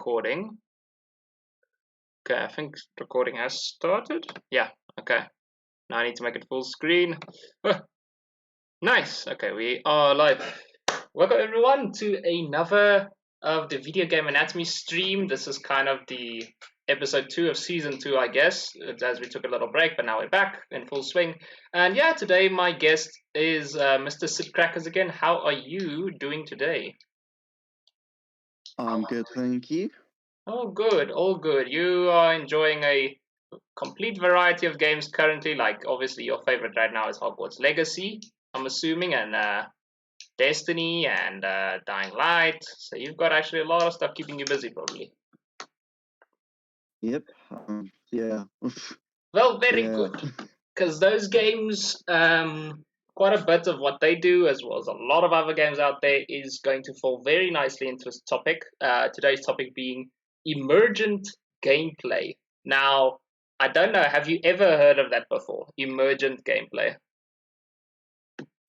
Recording. Okay, I think recording has started. Yeah, okay. Now I need to make it full screen. Nice. Okay, we are live. Welcome everyone to another of the video game anatomy stream. This is kind of the episode 2 of season 2, I guess, as we took a little break, but now we're back in full swing. And yeah, today my guest is Mr. Sidcrackers again. How are you doing today? I'm good, thank you. Oh, good, all good. You are enjoying a complete variety of games currently. Like, obviously, your favorite right now is Hogwarts Legacy, I'm assuming, and Destiny and Dying Light. So you've got actually a lot of stuff keeping you busy, probably. Yep. Yeah. Well, very Yeah. good. Because those games, quite a bit of what they do, as well as a lot of other games out there, is going to fall very nicely into this topic. Today's topic being emergent gameplay. Now, I don't know, have you ever heard of that before? Emergent gameplay.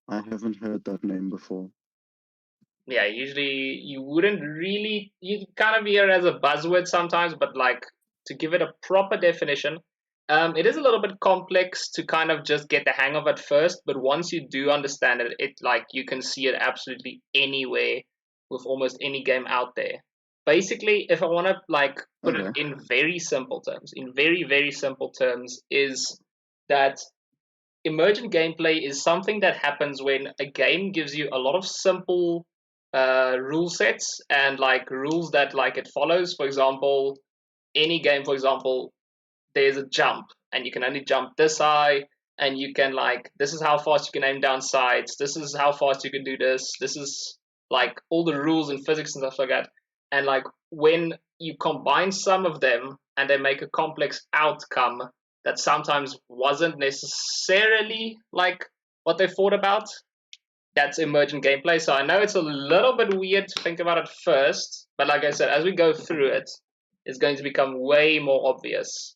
I haven't heard that name before. Yeah, usually you wouldn't really, you kind of hear it as a buzzword sometimes, but like to give it a proper definition, it is a little bit complex to kind of just get the hang of at first, but once you do understand it, it like you can see it absolutely anywhere with almost any game out there. Basically, if I want to like put it in very simple terms, in very, very simple terms, is that emergent gameplay is something that happens when a game gives you a lot of simple rule sets and like rules that like it follows. For example, any game, for example, there's a jump and you can only jump this high, and you can like, this is how fast you can aim down sights, this is how fast you can do this is like all the rules and physics and stuff like that. And like when you combine some of them and they make a complex outcome that sometimes wasn't necessarily like what they thought about, that's emergent gameplay. So I know it's a little bit weird to think about it first, but like I said, as we go through it, it's going to become way more obvious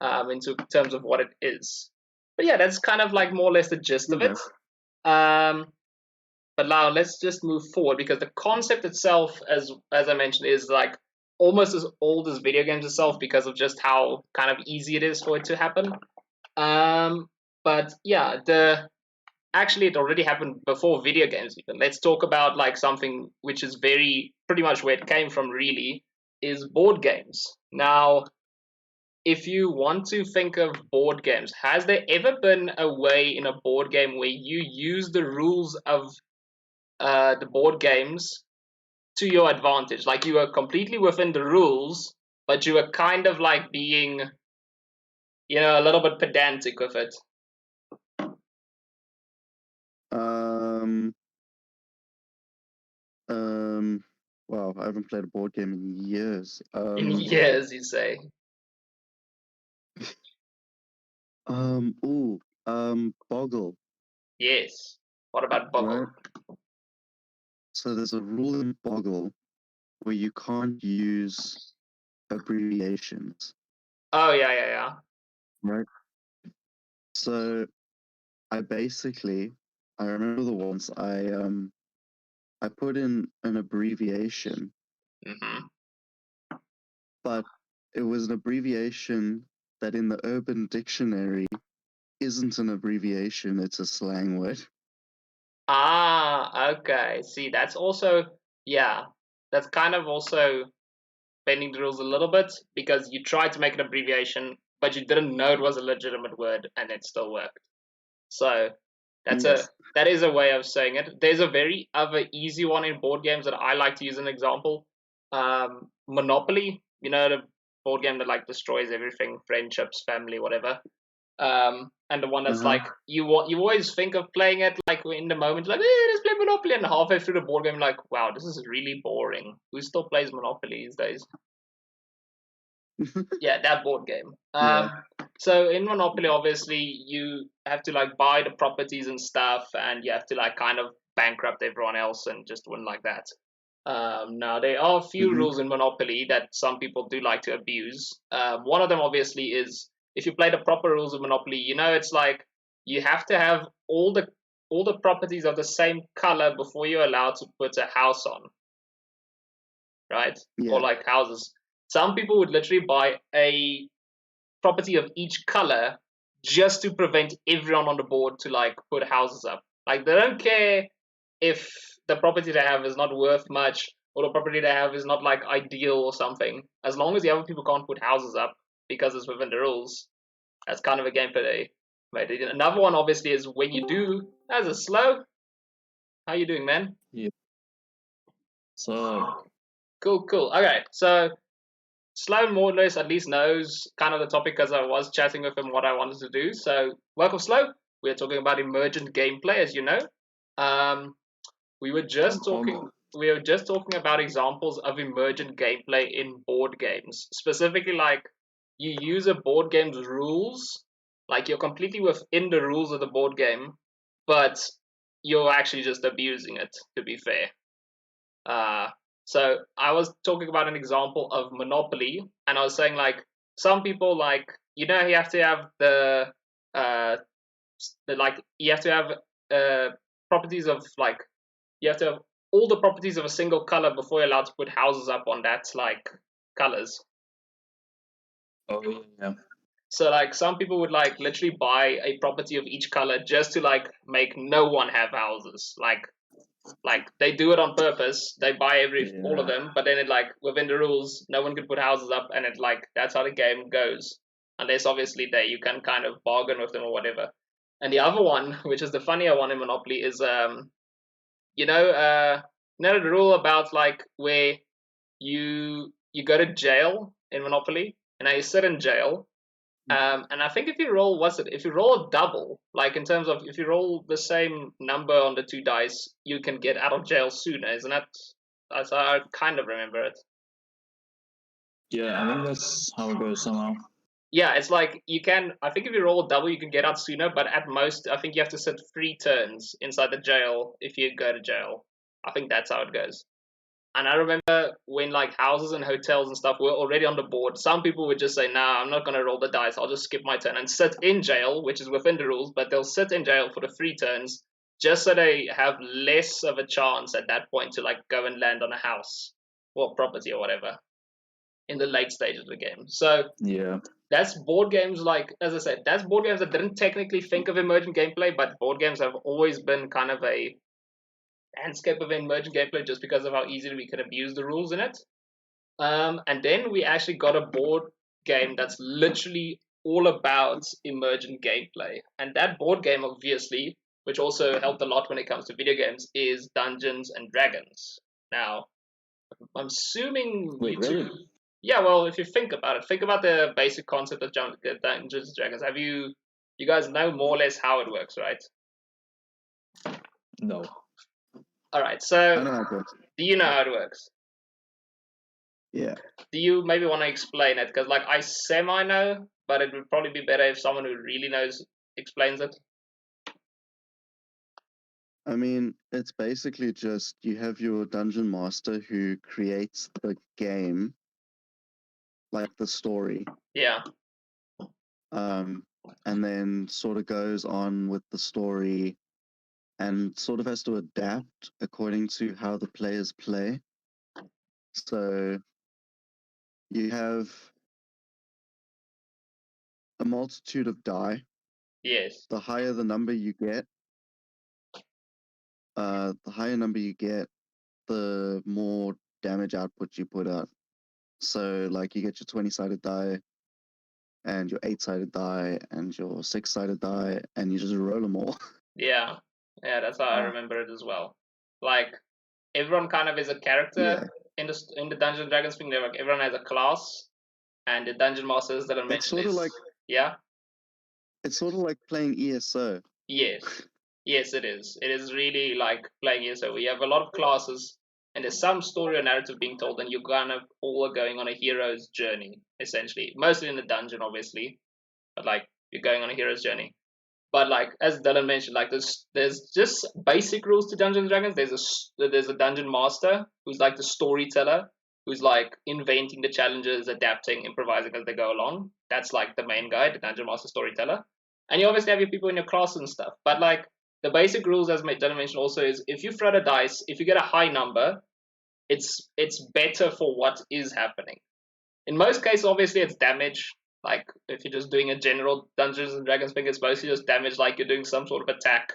in terms of what it is. But yeah, that's kind of like more or less the gist of it. But now let's just move forward, because the concept itself, as I mentioned, is like almost as old as video games itself, because of just how kind of easy it is for it to happen. But yeah, actually it already happened before video games even. Let's talk about like something which is pretty much where it came from, really, is board games. Now, if you want to think of board games, has there ever been a way in a board game where you use the rules of the board games to your advantage? Like you were completely within the rules, but you were kind of like being, a little bit pedantic with it. Wow, I haven't played a board game in years. In years, you say? Boggle. Yes. What about Boggle? Right. So there's a rule in Boggle where you can't use abbreviations. Oh, yeah. Right. So I remember the ones I put in an abbreviation, but it was an abbreviation that in the Urban Dictionary isn't an abbreviation, it's a slang word. Ah, okay. See, that's also, that's kind of also bending the rules a little bit, because you tried to make an abbreviation, but you didn't know it was a legitimate word, and it still worked. So that is a way of saying it. There's a very other easy one in board games that I like to use as an example. Monopoly, the board game that like destroys everything, friendships, family, whatever. And the one that's like you always think of playing it like in the moment, like, let's play Monopoly, and halfway through the board game, like, wow, this is really boring. Who still plays Monopoly these days? Yeah, that board game. So in Monopoly, obviously, you have to like buy the properties and stuff, and you have to like kind of bankrupt everyone else and just win like that. Now, there are a few rules in Monopoly that some people do like to abuse. One of them, obviously, is if you play the proper rules of Monopoly, it's like you have to have all the properties of the same color before you're allowed to put a house on. right? Or Yeah. like houses. Some people would literally buy a property of each color just to prevent everyone on the board to like put houses up. Like they don't care if the property they have is not worth much or the property they have is not like ideal or something. As long as the other people can't put houses up because it's within the rules, that's kind of a game for they made. Another one obviously is when you do as a slow. How you doing, man? Yeah. So Cool, cool. Okay, so Sloan more or less at least knows kind of the topic because I was chatting with him what I wanted to do. So welcome, Sloan. We're talking about emergent gameplay, as you know. Um, we were just talking. We were just talking about examples of emergent gameplay in board games, specifically like you use a board game's rules, like you're completely within the rules of the board game, but you're actually just abusing it. To be fair, uh, so I was talking about an example of Monopoly, and I was saying like some people like you have to have uh you have to have properties of like you have to have all the properties of a single color before you're allowed to put houses up on that like colors. yeah. So like some people would like literally buy a property of each color just to like make no one have houses. Like they do it on purpose. They buy all of them, but then it like within the rules, no one can put houses up, and it like that's how the game goes. Unless obviously you can kind of bargain with them or whatever. And the other one, which is the funnier one in Monopoly, is you know the rule about like where you go to jail in Monopoly, and now you sit in jail. And I think if you roll, if you roll a double, like in terms of if you roll the same number on the two dice, you can get out of jail sooner, isn't that? That's how I kind of remember it. Yeah, I think that's how it goes somehow. Yeah, it's like you can. I think if you roll a double, you can get out sooner, but at most, I think you have to sit 3 turns inside the jail if you go to jail. I think that's how it goes. And I remember when like houses and hotels and stuff were already on the board, some people would just say, "Nah, I'm not gonna roll the dice. I'll just skip my turn and sit in jail," which is within the rules. But they'll sit in jail for the 3 turns just so they have less of a chance at that point to like go and land on a house or property or whatever in the late stage of the game. So Yeah. that's board games like, as I said, that's board games that didn't technically think of emergent gameplay, but board games have always been kind of a landscape of emergent gameplay just because of how easily we can abuse the rules in it. And then we actually got a board game that's literally all about emergent gameplay. And that board game, obviously, which also helped a lot when it comes to video games, is Dungeons and Dragons. Now, I'm assuming Wait, you two. really? Yeah, well, if you think about it, think about the basic concept of Dungeons and Dragons. You guys know more or less how it works, right? No. All right. I So, know how it works. do you know how it works? Yeah. Do you maybe want to explain it? Because like I semi know, but it would probably be better if someone who really knows explains it. I mean, it's basically just you have your dungeon master who creates the game, like the story, Yeah. and then sort of goes on with the story and sort of has to adapt according to how the players play. So you have a multitude of die. Yes. The higher the number you get, the more damage output you put out. So like you get your 20-sided die and your 8-sided die and your 6-sided die, and you just roll them all. Yeah. Yeah. That's how I remember it as well. Like everyone kind of is a character in the Dungeons and Dragons thing. Like everyone has a class, and the dungeon masters that I mentioned It's sort of like yeah. it's sort of like playing ESO. Yes. Yes, it is. It is really like playing ESO. We have a lot of classes, and there's some story or narrative being told, and you're kind of all going on a hero's journey, essentially. Mostly in the dungeon, obviously, but like you're going on a hero's journey. But like as Dylan mentioned, like there's just basic rules to Dungeons and Dragons. There's a dungeon master who's like the storyteller, who's like inventing the challenges, adapting, improvising as they go along. That's like the main guy, the dungeon master storyteller. And you obviously have your people in your class and stuff. But like the basic rules, as Dylan mentioned, also is if you throw the dice, if you get a high number, it's better for what is happening. In most cases, obviously, it's damage. Like if you're just doing a general Dungeons and Dragons thing, it's mostly just damage. Like you're doing some sort of attack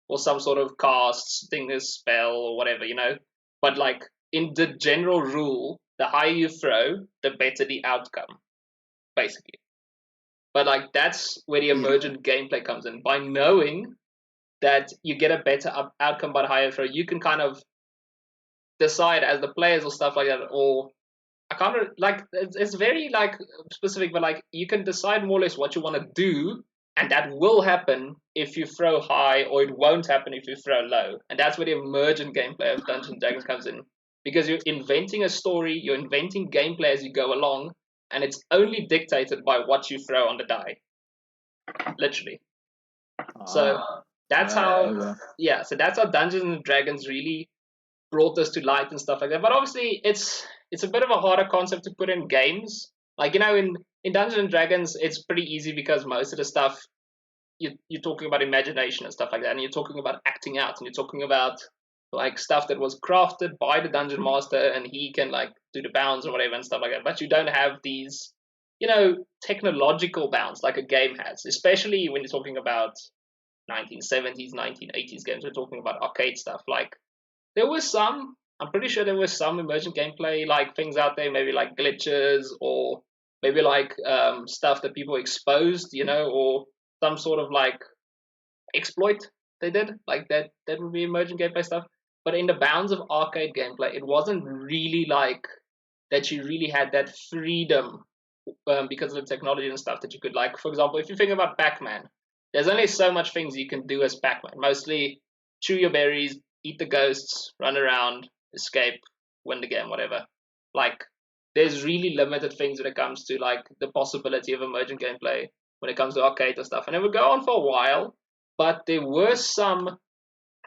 or some sort of cast, thing, a spell or whatever, you know. But like in the general rule, the higher you throw, the better the outcome, basically. But like that's where the Yeah. emergent gameplay comes in. By knowing that you get a better outcome by the higher throw, you can kind of decide as the players or stuff like that, or I can't like it's very like specific, but like you can decide more or less what you want to do, and that will happen if you throw high, or it won't happen if you throw low, and that's where the emergent gameplay of Dungeons and Dragons comes in, because you're inventing a story, you're inventing gameplay as you go along, and it's only dictated by what you throw on the die, literally. So that's how, Okay. yeah. So that's how Dungeons and Dragons really brought this to light and stuff like that. But obviously, it's a bit of a harder concept to put in games. Like you know, in Dungeons and Dragons, it's pretty easy because most of the stuff you're talking about imagination and stuff like that, and you're talking about acting out, and you're talking about like stuff that was crafted by the dungeon master, and he can like do the bounds or whatever and stuff like that. But you don't have these, you know, technological bounds like a game has, especially when you're talking about 1970s, 1980s games. We're talking about arcade stuff. Like there was some, I'm pretty sure there was some emergent gameplay like things out there, maybe like glitches or maybe like stuff that people exposed, you know, or some sort of like exploit they did, like that would be emergent gameplay stuff. But in the bounds of arcade gameplay, it wasn't really like that. You really had that freedom because of the technology and stuff that you could, like, for example, if you think about Pac-Man, there's only so much things you can do as Pac-Man. Mostly chew your berries, eat the ghosts, run around, escape, win the game, whatever. Like, there's really limited things when it comes to like the possibility of emergent gameplay when it comes to arcade and stuff. And it would go on for a while, but there were some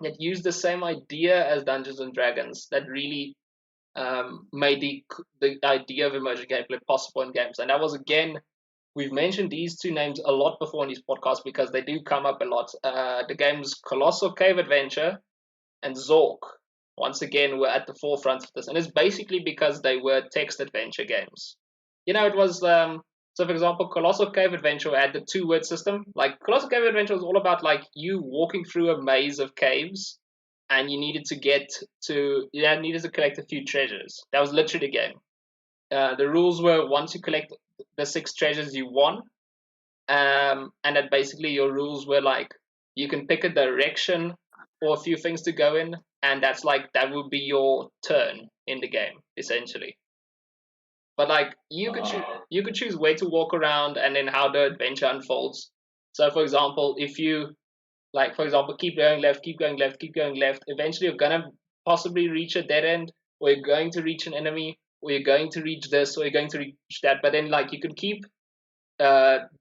that used the same idea as Dungeons and Dragons that really made the idea of emergent gameplay possible in games. And that was, again, we've mentioned these two names a lot before in these podcasts because they do come up a lot. The games Colossal Cave Adventure and Zork, once again, were at the forefront of this. And it's basically because they were text adventure games. You know, it was, so for example, Colossal Cave Adventure had the two-word system. Like, Colossal Cave Adventure was all about, like, you walking through a maze of caves and you needed to needed to collect a few treasures. That was literally the game. The rules were once you collect the 6 treasures, you won. And that basically your rules were like you can pick a direction or a few things to go in, and that's like that would be your turn in the game essentially. But like you could choose where to walk around and then how the adventure unfolds. So for example, if you like, for example, keep going left, keep going left, keep going left, eventually you're gonna possibly reach a dead end, or you're going to reach an enemy, or you're going to reach this, or you're going to reach that. But then like you can keep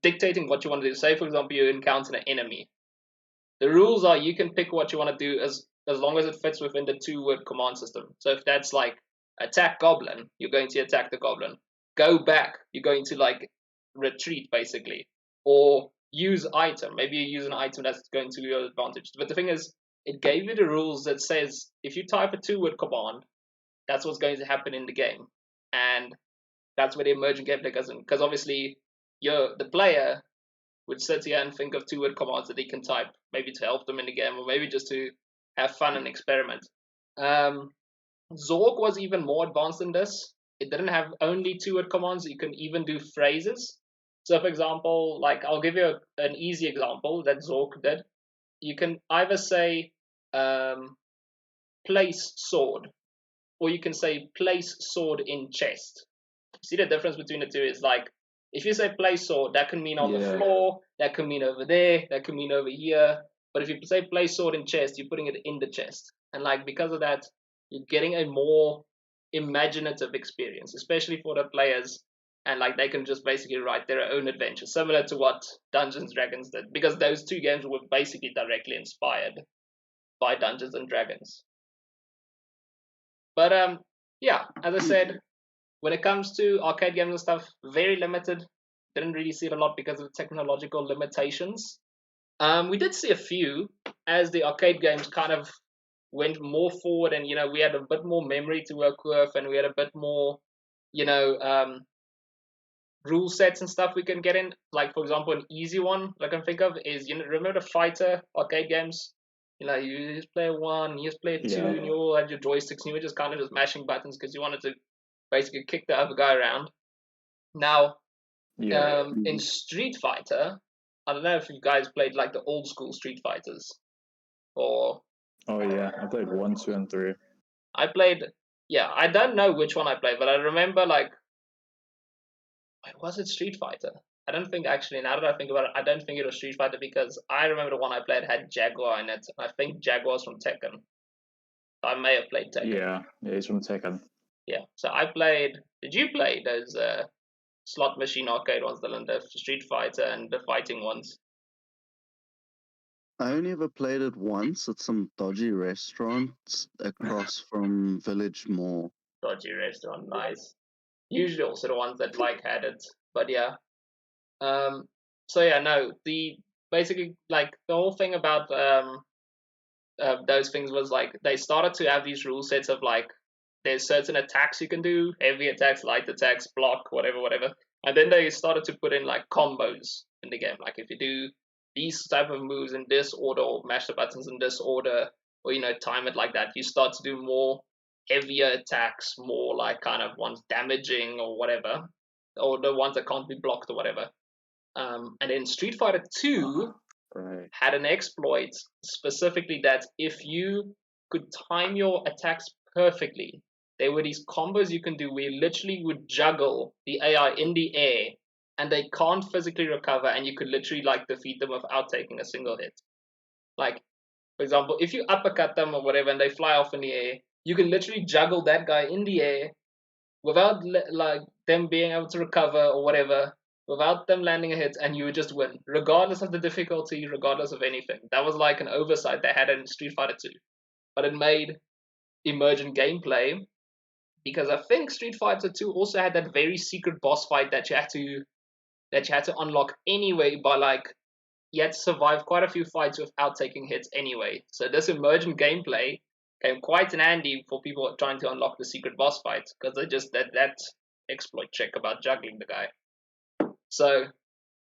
dictating what you want to do. Say for example you encounter an enemy. The rules are you can pick what you want to do as long as it fits within the 2-word command system. So if that's like attack goblin, you're going to attack the goblin. Go back, you're going to like retreat basically. Or use item. Maybe you use an item that's going to your advantage. But the thing is, it gave you the rules that says if you type a 2-word command, that's what's going to happen in the game. And that's where the emergent gameplay comes in. Because obviously the player would sit here and think of 2-word commands that he can type, maybe to help them in the game, or maybe just to have fun and experiment. Zork was even more advanced than this. It didn't have only 2-word commands. You can even do phrases. So, for example, like I'll give you an easy example that Zork did. You can either say place sword, or you can say place sword in chest. See the difference between the two is like if you say place sword, that can mean on the floor, that can mean over there, that can mean over here. But if you say place sword in chest, you're putting it in the chest. And like because of that, you're getting a more imaginative experience, especially for the players. And like they can just basically write their own adventure, similar to what Dungeons and Dragons did, because those two games were basically directly inspired by Dungeons and Dragons. But yeah, as I said, when it comes to arcade games and stuff, very limited. Didn't really see it a lot because of technological limitations. We did see a few as the arcade games kind of went more forward, and we had a bit more memory to work with, and we had a bit more, rule sets and stuff we can get in. Like, for example, an easy one I can think of is, remember the fighter arcade games? You just play one, you just play two, Yeah. and you all had your joysticks, and you were just kind of just mashing buttons because you wanted to basically kick the other guy around. Now, Yeah. in Street Fighter, I don't know if you guys played like the old school Street Fighters, or Oh yeah, I played 1, 2, and 3. I played. Yeah, I don't know which one I played, but I remember like, was it Street Fighter? I don't think actually. Now that I think about it, I don't think it was Street Fighter because I remember the one I played had Jaguar in it. I think Jaguar's from Tekken. I may have played Tekken. Yeah, he's from Tekken. Yeah, so I played. Did you play those slot machine arcade ones, Dylan? The Street Fighter and the fighting ones? I only ever played it once at some dodgy restaurants across from Village Mall. Dodgy restaurant, nice. Usually also the ones that like had it, but yeah. So yeah, no. The basically like the whole thing about those things was like they started to have these rule sets of like there's certain attacks you can do, heavy attacks, light attacks, block, whatever. And then they started to put in like combos in the game. Like if you do these type of moves in this order or mash the buttons in this order or time it like that, you start to do more heavier attacks, more like kind of ones damaging or whatever, or the ones that can't be blocked or whatever. And then Street Fighter 2 Right. had an exploit specifically that if you could time your attacks perfectly, there were these combos you can do where you literally would juggle the AI in the air and they can't physically recover, and you could literally like defeat them without taking a single hit. Like, for example, if you uppercut them or whatever and they fly off in the air, you can literally juggle that guy in the air without like them being able to recover or whatever, without them landing a hit, and you would just win, regardless of the difficulty, regardless of anything. That was like an oversight they had in Street Fighter 2. But it made emergent gameplay because I think Street Fighter 2 also had that very secret boss fight that you had to unlock anyway by like you had to survive quite a few fights without taking hits anyway. So this emergent gameplay came quite in handy for people trying to unlock the secret boss fight because they just that exploit check about juggling the guy. So,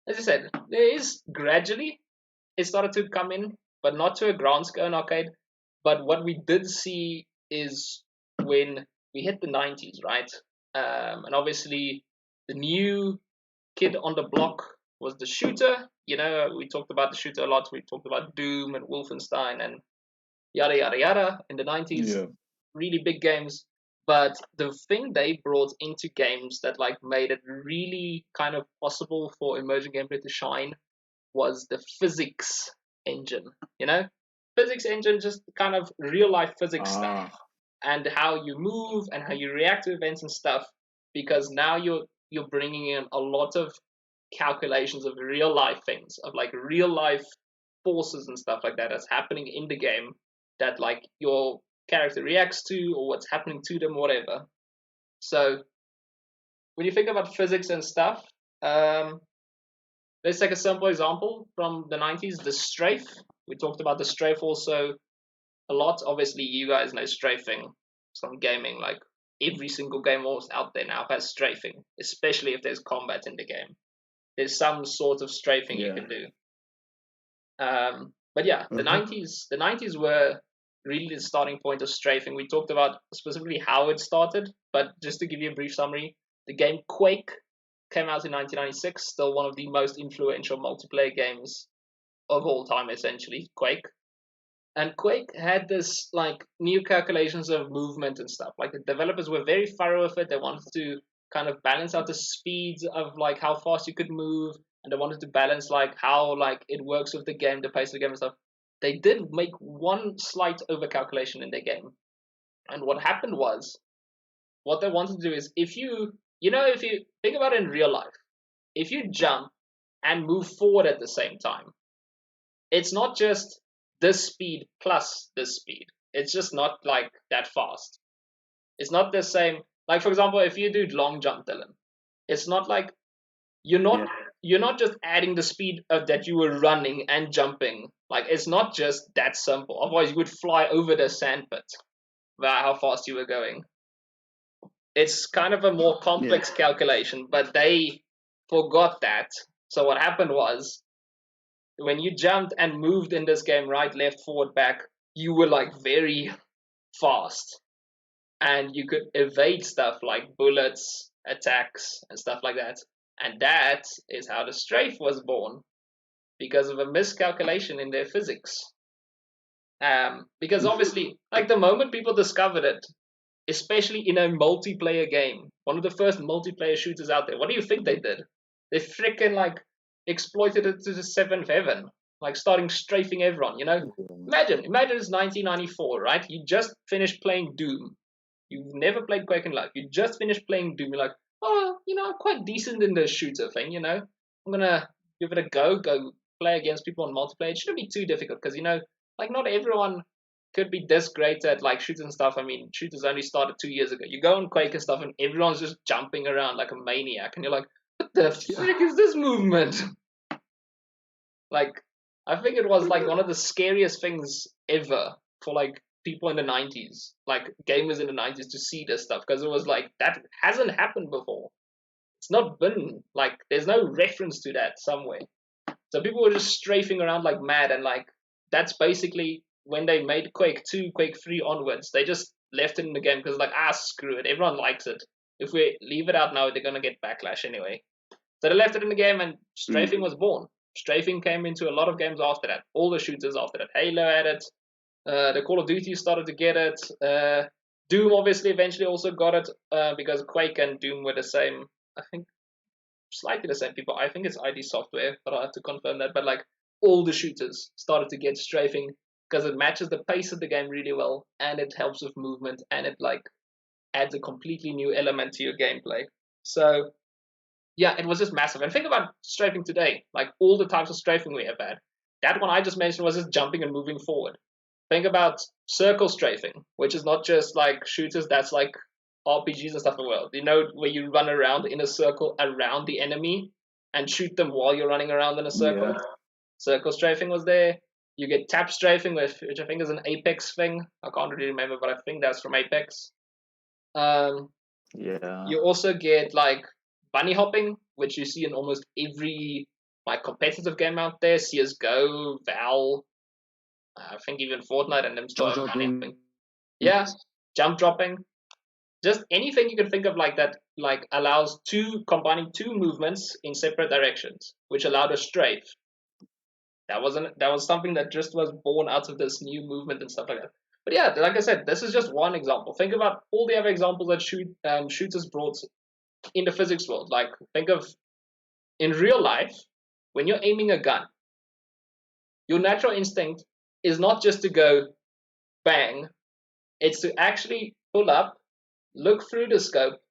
as I said, there is gradually it started to come in, but not to a grand scale in arcade. But what we did see is when we hit the 90s, right? And obviously, the new kid on the block was the shooter. We talked about the shooter a lot. We talked about Doom and Wolfenstein and yada yada yada in the 90s. Yeah. Really big games. But the thing they brought into games that like made it really kind of possible for emerging gameplay to shine was the physics engine. Physics engine, just kind of real life physics stuff, and how you move and how you react to events and stuff. Because now you're bringing in a lot of calculations of real life things, of like real life forces and stuff like that that's happening in the game that like your character reacts to or what's happening to them, whatever. So when you think about physics and stuff, let's take a simple example from the 90s, the strafe. We talked about the strafe also a lot. Obviously, you guys know strafing from gaming. Like every single game almost out there now has strafing, especially if there's combat in the game. There's some sort of strafing you can do. But yeah, the 90s were really the starting point of strafing. We talked about specifically how it started, but just to give you a brief summary, the game Quake came out in 1996, still one of the most influential multiplayer games of all time, essentially, Quake. And Quake had this like new calculations of movement and stuff. Like the developers were very thorough with it. They wanted to kind of balance out the speeds of like how fast you could move, and they wanted to balance like how like it works with the game, the pace of the game and stuff. They did make one slight overcalculation in their game. And what happened was, what they wanted to do is if you think about it in real life, if you jump and move forward at the same time, it's not just this speed plus this speed. It's just not like that fast. It's not the same. Like, for example, if you do long jump, Dylan, it's not like you're not you're not just adding the speed that you were running and jumping. Like, it's not just that simple. Otherwise, you would fly over the sandpit about how fast you were going. It's kind of a more complex calculation, but they forgot that. So what happened was, when you jumped and moved in this game, right, left, forward, back, you were like very fast, and you could evade stuff like bullets, attacks, and stuff like that. And that is how the strafe was born, because of a miscalculation in their physics. Because obviously, like, the moment people discovered it, especially in a multiplayer game, one of the first multiplayer shooters out there, what do you think they did? They freaking like exploited it to the seventh heaven, like starting strafing everyone. Imagine it's 1994, right? You just finished playing Doom. You've never played Quake in life. You just finished playing Doom. You're like, oh, I'm quite decent in the shooter thing. I'm gonna give it a go. Go play against people on multiplayer. It shouldn't be too difficult because like, not everyone could be this great at like shooting and stuff. I mean, shooters only started 2 years ago. You go on Quake and stuff, and everyone's just jumping around like a maniac, and you're like, what the frick is this movement? Like, I think it was like one of the scariest things ever for like people in the 90s, like gamers in the 90s, to see this stuff, because it was like, that hasn't happened before. It's not been like, there's no reference to that somewhere. So people were just strafing around like mad, and like, that's basically when they made Quake 2, Quake 3 onwards. They just left it in the game because, like, screw it, everyone likes it. If we leave it out now, they're gonna get backlash anyway. So they left it in the game, and strafing was born. Strafing came into a lot of games after that. All the shooters after that. Halo had it. The Call of Duty started to get it. Doom obviously eventually also got it, because Quake and Doom were the same. I think slightly the same people. I think it's ID Software, but I'll have to confirm that. But like, all the shooters started to get strafing because it matches the pace of the game really well, and it helps with movement, and it like adds a completely new element to your gameplay. So yeah, it was just massive. And think about strafing today, like all the types of strafing we have had. That one I just mentioned was just jumping and moving forward. Think about circle strafing, which is not just like shooters, that's like RPGs and stuff as well. Where you run around in a circle around the enemy and shoot them while you're running around in a circle? Yeah. Circle strafing was there. You get tap strafing, which I think is an Apex thing. I can't really remember, but I think that's from Apex. Yeah. You also get like bunny hopping, which you see in almost every like competitive game out there. CS:GO, Val, I think even Fortnite and them still have bunny hopping. Yeah, jump dropping. Just anything you can think of like that, like allows combining two movements in separate directions, which allowed a strafe. That was something that just was born out of this new movement and stuff like that. But yeah, like I said, this is just one example. Think about all the other examples that shooters brought in the physics world. Like, think of in real life, when you're aiming a gun, your natural instinct is not just to go bang, it's to actually pull up, look through the scope,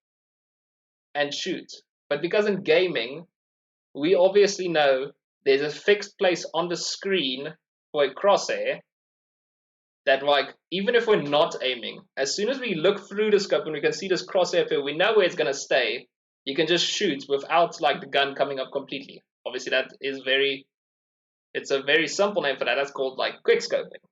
and shoot. But because in gaming, we obviously know there's a fixed place on the screen for a crosshair that, like, even if we're not aiming, as soon as we look through the scope and we can see this crosshair appear, we know where it's going to stay. You can just shoot without like the gun coming up completely. Obviously, it's a very simple name for that. That's called like quickscoping.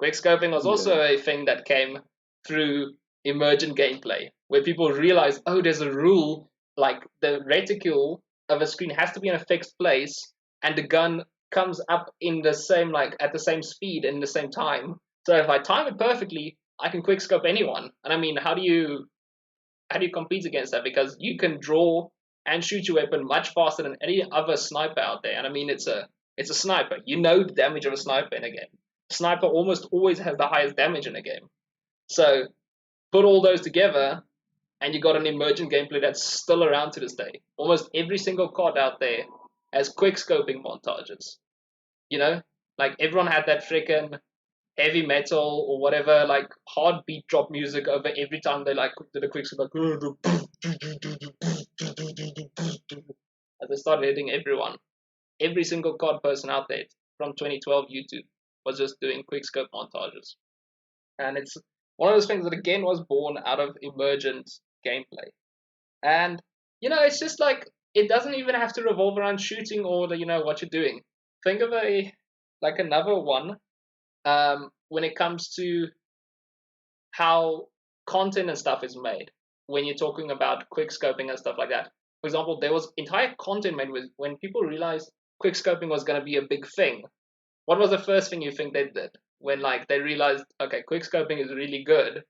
Quickscoping was also a thing that came through emergent gameplay, where people realized, oh, there's a rule, like the reticule of a screen has to be in a fixed place, and the gun comes up in the same, like at the same speed and the same time. So if I time it perfectly, I can quickscope anyone. And I mean, how do you compete against that? Because you can draw and shoot your weapon much faster than any other sniper out there. And I mean, it's a sniper. You know the damage of a sniper in a game. Sniper almost always has the highest damage in a game. So put all those together, and you got an emergent gameplay that's still around to this day. Almost every single COD out there has quick scoping montages. Like everyone had that freaking heavy metal or whatever, like hard beat drop music over every time they like did a quick scope, like as they started hitting everyone. Every single COD person out there from 2012 YouTube was just doing quick scope montages. And it's one of those things that again was born out of emergent gameplay. And it's just like it doesn't even have to revolve around shooting or what you're doing. Think of another one when it comes to how content and stuff is made. When you're talking about quick scoping and stuff like that. For example, there was entire content made with when people realized quick scoping was going to be a big thing. What was the first thing you think they did when they realized, okay, quick scoping is really good.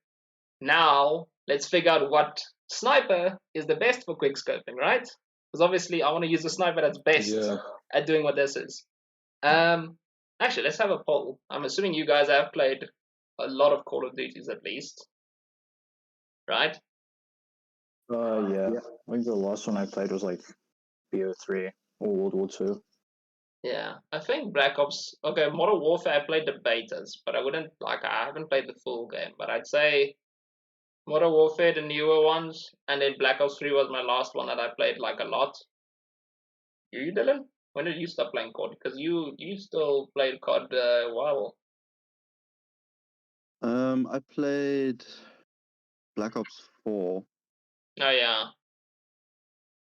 Now let's figure out what sniper is the best for quick scoping, right? Because obviously I want to use a sniper that's best at doing what this is. Actually, let's have a poll. I'm assuming you guys have played a lot of Call of Duties at least, right? Yeah. I think the last one I played was like BO3 or World War II. Yeah, I think Black Ops. Okay, Modern Warfare. I played the betas, but I haven't played the full game. But I'd say Modern Warfare, the newer ones, and then Black Ops 3 was my last one that I played a lot. You, Dylan? When did you stop playing COD? Because you still played COD a while. I played Black Ops 4. Oh yeah,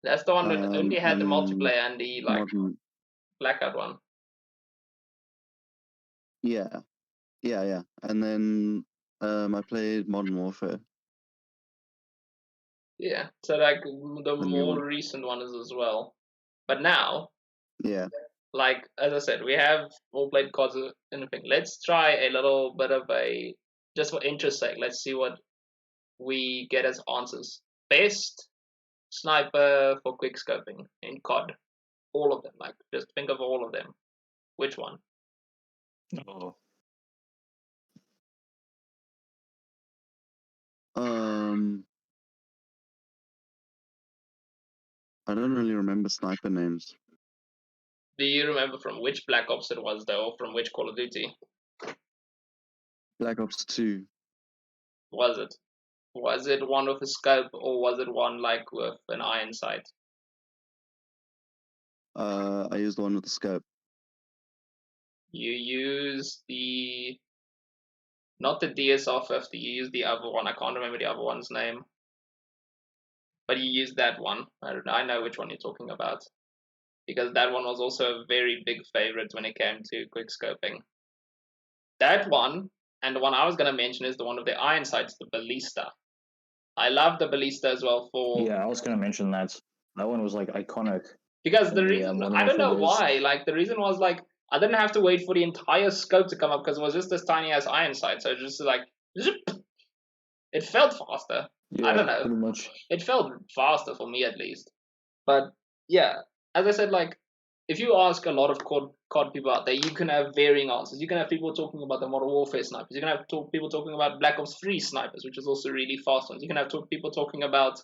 that's the one that only had the and multiplayer and the modern. blackout one. Yeah. And then I played Modern Warfare. Yeah, so the more recent one is as well. But now, yeah, as I said, we have all played COD and anything. Let's try a little bit of just for interest's sake, let's see what we get as answers. Best sniper for quick scoping in COD. All of them. Just think of all of them. Which one? Oh. I don't really remember sniper names. Do you remember from which Black Ops it was, though, or from which Call of Duty? Black Ops 2. Was it? Was it one with a scope, or was it one with an iron sight? I used the one with the scope. You used not the DSR-50, you used the other one. I can't remember the other one's name. But you used that one. I know which one you're talking about. Because that one was also a very big favorite when it came to quick scoping. That one, and the one I was going to mention is the one with the iron sights, the Ballista. I love the Ballista as well for... Yeah, I was going to mention that. That one was iconic. Because the reason, I don't know why, the reason was I didn't have to wait for the entire scope to come up because it was just this tiny ass iron sight. So just it felt faster. Yeah, I don't know. Pretty much. It felt faster for me at least. But yeah, as I said, if you ask a lot of COD people out there, you can have varying answers. You can have people talking about the Modern Warfare snipers. You can have people talking about Black Ops 3 snipers, which is also really fast ones. You can have people talking about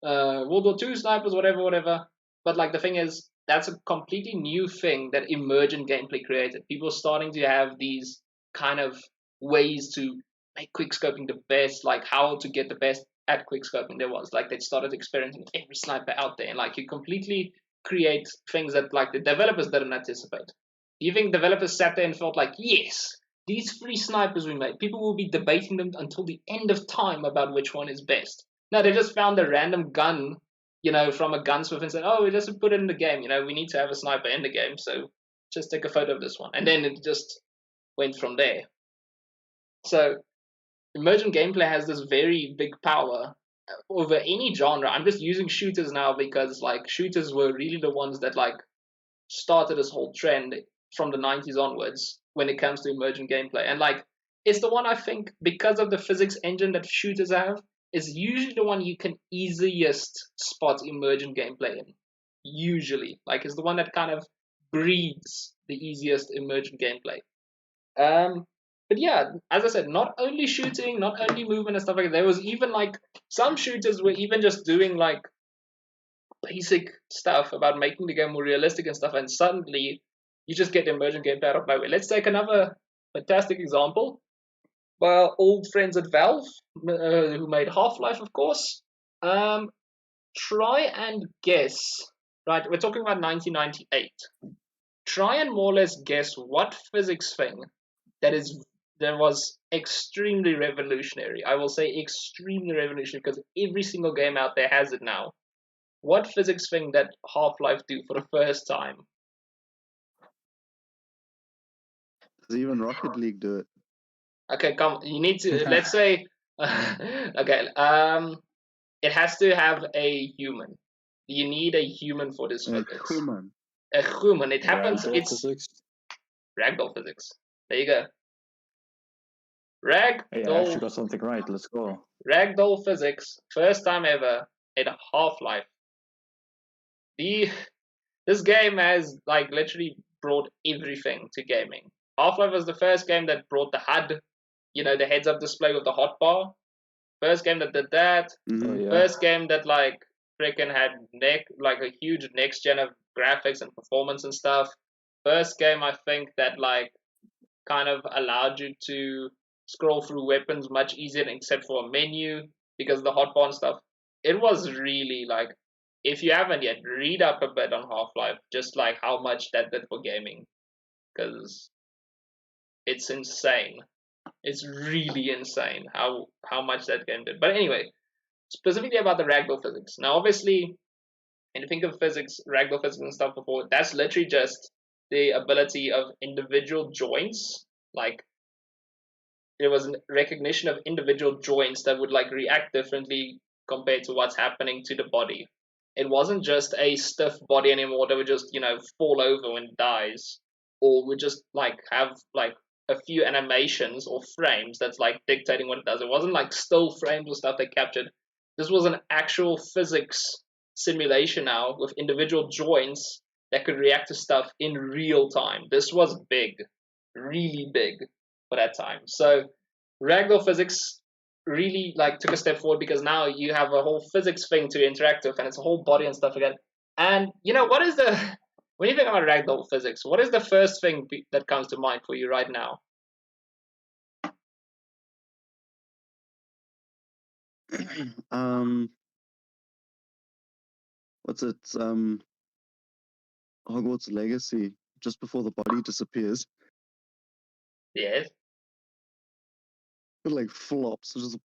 World War II snipers, whatever. But the thing is, that's a completely new thing that emergent gameplay created. People starting to have these kind of ways to make quick scoping the best, how to get the best at quick scoping there was. They started experimenting with every sniper out there, and you completely create things that the developers didn't anticipate. You think developers sat there and felt yes, these three snipers we made, people will be debating them until the end of time about which one is best. No, they just found a random gun, from a gunsmith and said, oh, we just put it in the game. We need to have a sniper in the game, so just take a photo of this one. And then it just went from there. So emergent gameplay has this very big power over any genre. I'm just using shooters now because shooters were really the ones that started this whole trend from the 90s onwards when it comes to emergent gameplay. And it's the one I think, because of the physics engine that shooters have, is usually the one you can easiest spot emergent gameplay in. Usually. It's the one that kind of breeds the easiest emergent gameplay. But yeah, as I said, not only shooting, not only movement and stuff like that. There was even some shooters were even just doing basic stuff about making the game more realistic and stuff, and suddenly you just get emergent gameplay out of nowhere. Let's take another fantastic example. Well, old friends at Valve, who made Half-Life, of course. Try and guess. Right, we're talking about 1998. Try and more or less guess what physics thing that was extremely revolutionary. I will say extremely revolutionary because every single game out there has it now. what physics thing that Half-Life do for the first time? Does even Rocket League do it? Okay, come. You need to. Let's say. Okay. It has to have a human. You need a human for this physics. Human. A human. It happens. Ragdoll It's physics. ragdoll physics. There you go. Hey, I actually Ragdoll. got something right. Let's go. Ragdoll physics. First time ever in Half-Life. This game has like literally brought everything to gaming. Half-Life was the first game that brought the HUD, the heads-up display with the hotbar. First game that did that. Oh yeah. First game that like freaking had a huge next gen of graphics and performance and stuff. First game I think that like kind of allowed you to scroll through weapons much easier except for a menu because of the hotbar and stuff. It was really like, if you haven't yet, read up a bit on Half-Life, just like how much that did for gaming, because it's insane. It's really insane how much that game did. But anyway, specifically about the ragdoll physics. Now, obviously, when you think of physics, ragdoll physics and stuff before, that's literally just the ability of individual joints. Like, there was a recognition of individual joints that would like react differently compared to what's happening to the body. It wasn't just a stiff body anymore that would just, fall over when it dies, or would just like have like a few animations or frames that's like dictating what it does. It wasn't like still frames or stuff they captured. This was an actual physics simulation now with individual joints that could react to stuff in real time. This was big, really big for that time. So ragdoll physics really like took a step forward because now you have a whole physics thing to interact with, and it's a whole body and stuff again. And what is the when you think about ragdoll physics, what is the first thing that comes to mind for you right now? What's it? Hogwarts Legacy. Just before the body disappears, Yes. it like flops. Just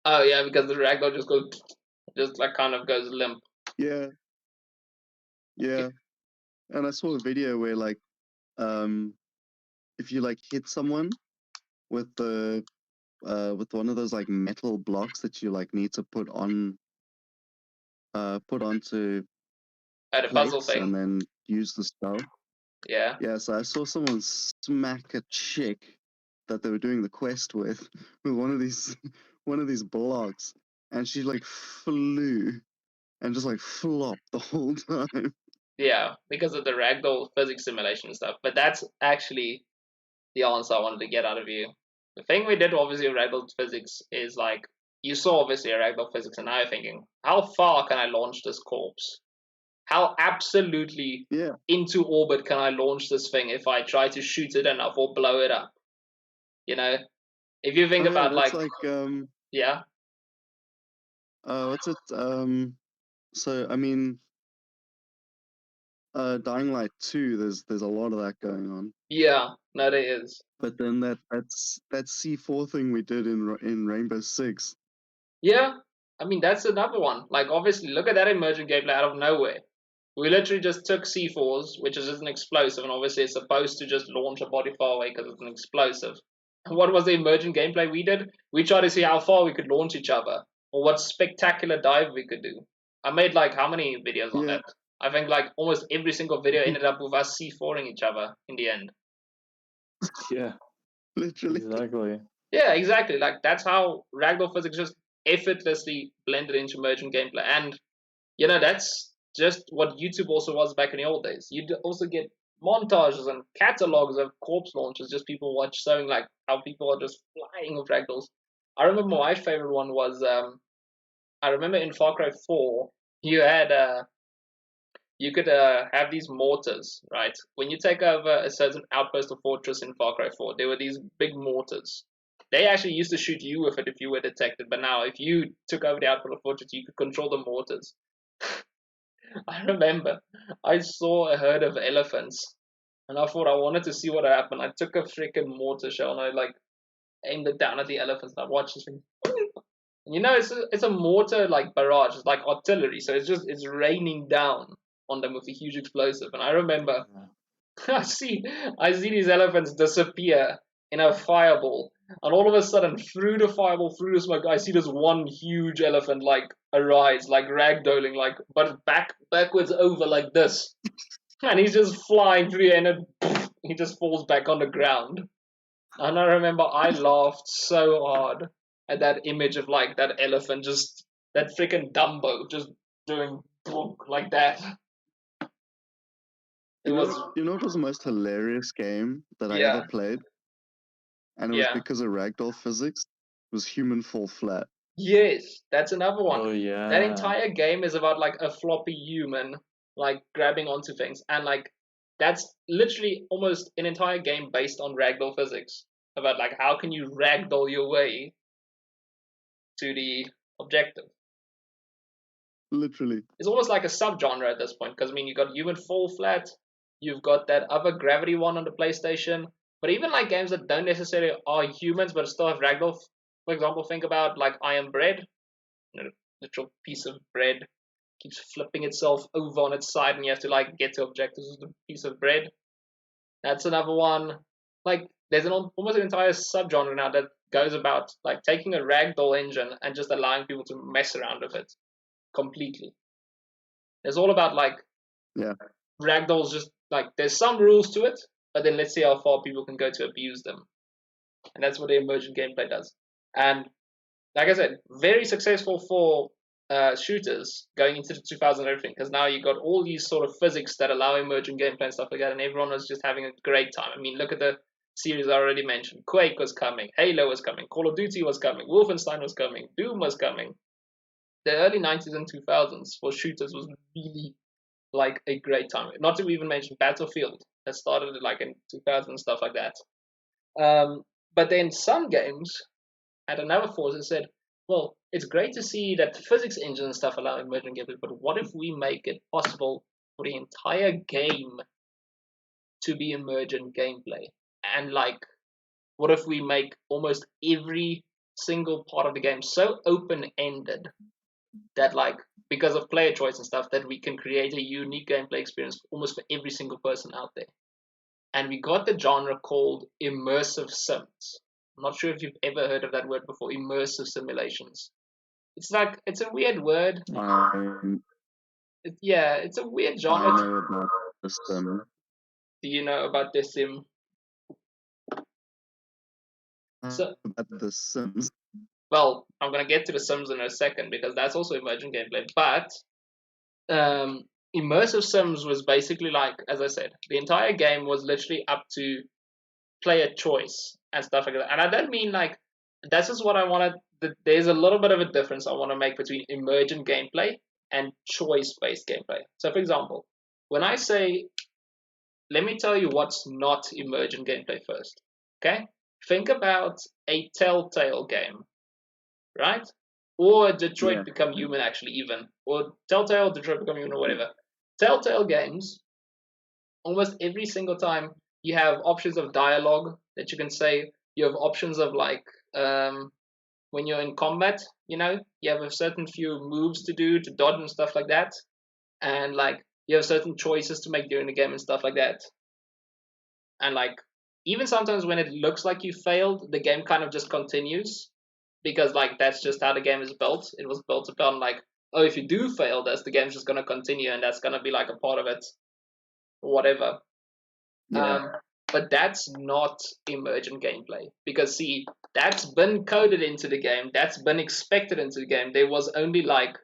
Oh yeah, because the ragdoll just like kind of goes limp. yeah, yeah. And I saw a video where like, if you like hit someone with with one of those like metal blocks that you like need to put onto At a puzzle plates and thing. then use the spell. Yeah. Yeah, so I saw someone smack a chick that they were doing the quest with one of these one of these blocks, and she like flew and just like flopped the whole time. Yeah, because of the ragdoll physics simulation stuff. But that's actually the answer I wanted to get out of you. The thing we did obviously with ragdoll physics is like, you saw obviously a ragdoll physics, and now you're thinking, how far can I launch this corpse? How absolutely Yeah, into orbit can I launch this thing if I try to shoot it enough or blow it up? If you think oh yeah, about that's like, like yeah, what's it so I mean, Dying Light 2, there's a lot of that going on. yeah, no, there is. But then that C4 thing we did in Rainbow Six. Yeah, I mean that's another one. Like obviously, look at that emergent gameplay out of nowhere. We literally just took C4s, which is just an explosive, and obviously it's supposed to just launch a body far away because it's an explosive. And what was the emergent gameplay we did? We tried to see how far we could launch each other, or what spectacular dive we could do. I made like how many videos on Yeah. that? I think like almost every single video ended up with us C4ing each other in the end. Yeah, Literally. exactly. Yeah, exactly. Like that's how ragdoll physics just effortlessly blended into emergent gameplay. And that's just what YouTube also was back in the old days. You'd also get montages and catalogs of corpse launches, just people showing like how people are just flying with ragdolls. I remember my favorite one was I remember in Far Cry 4 you had you could have these mortars, right? When you take over a certain outpost or fortress in Far Cry 4, there were these big mortars. They actually used to shoot you with it if you were detected, but now if you took over the outpost or fortress, you could control the mortars. I remember I saw a herd of elephants, and I thought I wanted to see what happened. I took a freaking mortar shell and I like aimed it down at the elephants, and I watched this thing You know, it's a mortar like barrage. It's like artillery, so it's raining down on them with a huge explosive. And I remember I see these elephants disappear in a fireball, and all of a sudden, through the fireball, through the smoke, I see this one huge elephant like arise, like ragdolling, like but backwards over like this, and he's just flying through, and he just falls back on the ground. And I remember I laughed so hard at that image of like that elephant, just that freaking Dumbo, just doing like that. It was You know what was the most hilarious game that I ever yeah. played? And it was Yeah. because of ragdoll physics. It was Human Fall Flat. Yes, that's another one. Oh yeah. That entire game is about like a floppy human like grabbing onto things, and like that's literally almost an entire game based on ragdoll physics about like how can you ragdoll your way to the objective. Literally. It's almost like a subgenre at this point because I mean you got Human Fall Flat, you've got that other Gravity one on the PlayStation, but even like games that don't necessarily are humans but still have ragdoll. For example, think about like I Am Bread, you know, literal piece of bread keeps flipping itself over on its side, and you have to like get to objectives with a piece of bread. That's another one. Like there's almost an entire subgenre now that goes about like taking a ragdoll engine and just allowing people to mess around with it completely. It's all about like ragdolls. Just like there's some rules to it, but then let's see how far people can go to abuse them, and that's what the emergent gameplay does. And like I said, very successful for shooters going into the 2000s and everything, because now you got all these sort of physics that allow emergent gameplay and stuff like that, and everyone was just having a great time. I mean, look at the series I already mentioned. Quake was coming, Halo was coming, Call of Duty was coming, Wolfenstein was coming, Doom was coming. The early 90s and 2000s for shooters was really like a great time. Not to even mention Battlefield that started like in 2000 and stuff like that. But then some games had another force that said, well, it's great to see that physics engines and stuff allow emergent gameplay, but what if we make it possible for the entire game to be emergent gameplay? And like, what if we make almost every single part of the game so open-ended that like, because of player choice and stuff, that we can create a unique gameplay experience almost for every single person out there. And we got the genre called immersive sims. I'm not sure if you've ever heard of that word before, immersive simulations. It's like, it's a weird word. It's a weird genre. I know about the sim. Do you know about this sim? So, about the Sims. well, I'm going to get to the Sims in a second because that's also emergent gameplay. But immersive sims was basically like, as I said, the entire game was literally up to player choice and stuff like that. And I don't mean like, that's just what I wanted. There's a little bit of a difference I want to make between emergent gameplay and choice-based gameplay. So, for example, when I say, let me tell you what's not emergent gameplay first. Okay? Think about a Telltale game, right? Or Detroit Become Human, actually, even. Or Telltale, Detroit Become Human, or whatever. Telltale games, almost every single time, you have options of dialogue that you can say. You have options of like, when you're in combat, you know, you have a certain few moves to do to dodge and stuff like that. And like, you have certain choices to make during the game and stuff like that. And like, even sometimes when it looks like you failed, the game kind of just continues. Because like, that's just how the game is built. It was built upon like, oh, if you do fail this, the game's just going to continue and that's going to be like a part of it. Or whatever. But that's not emergent gameplay. Because see, that's been coded into the game. That's been expected into the game. There was only like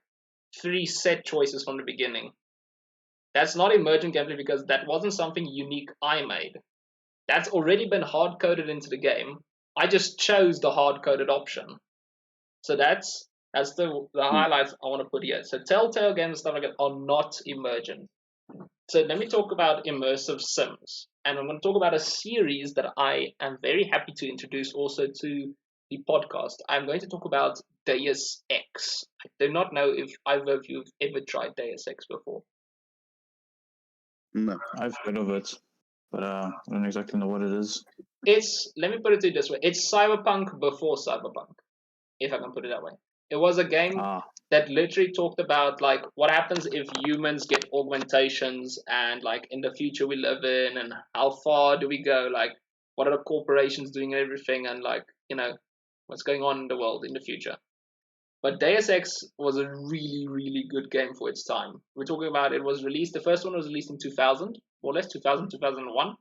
3 set choices from the beginning. That's not emergent gameplay because that wasn't something unique I made. That's already been hard-coded into the game. I just chose the hard-coded option. So that's the highlights I want to put here. So Telltale games and stuff like that are not emergent. So let me talk about immersive sims. And I'm going to talk about a series that I am very happy to introduce also to the podcast. I'm going to talk about Deus Ex. I do not know if either of you have ever tried Deus Ex before. No. I've heard of it, but I don't exactly know what it is. Let me put it to you this way. It's cyberpunk before cyberpunk, if I can put it that way. It was a game Ah, that literally talked about like what happens if humans get augmentations and like in the future we live in, and how far do we go, like what are the corporations doing and everything, and like what's going on in the world in the future. But Deus Ex was a really, really good game for its time. We're talking about it was released, the first one was released in 2000, more or less 2000, 2001.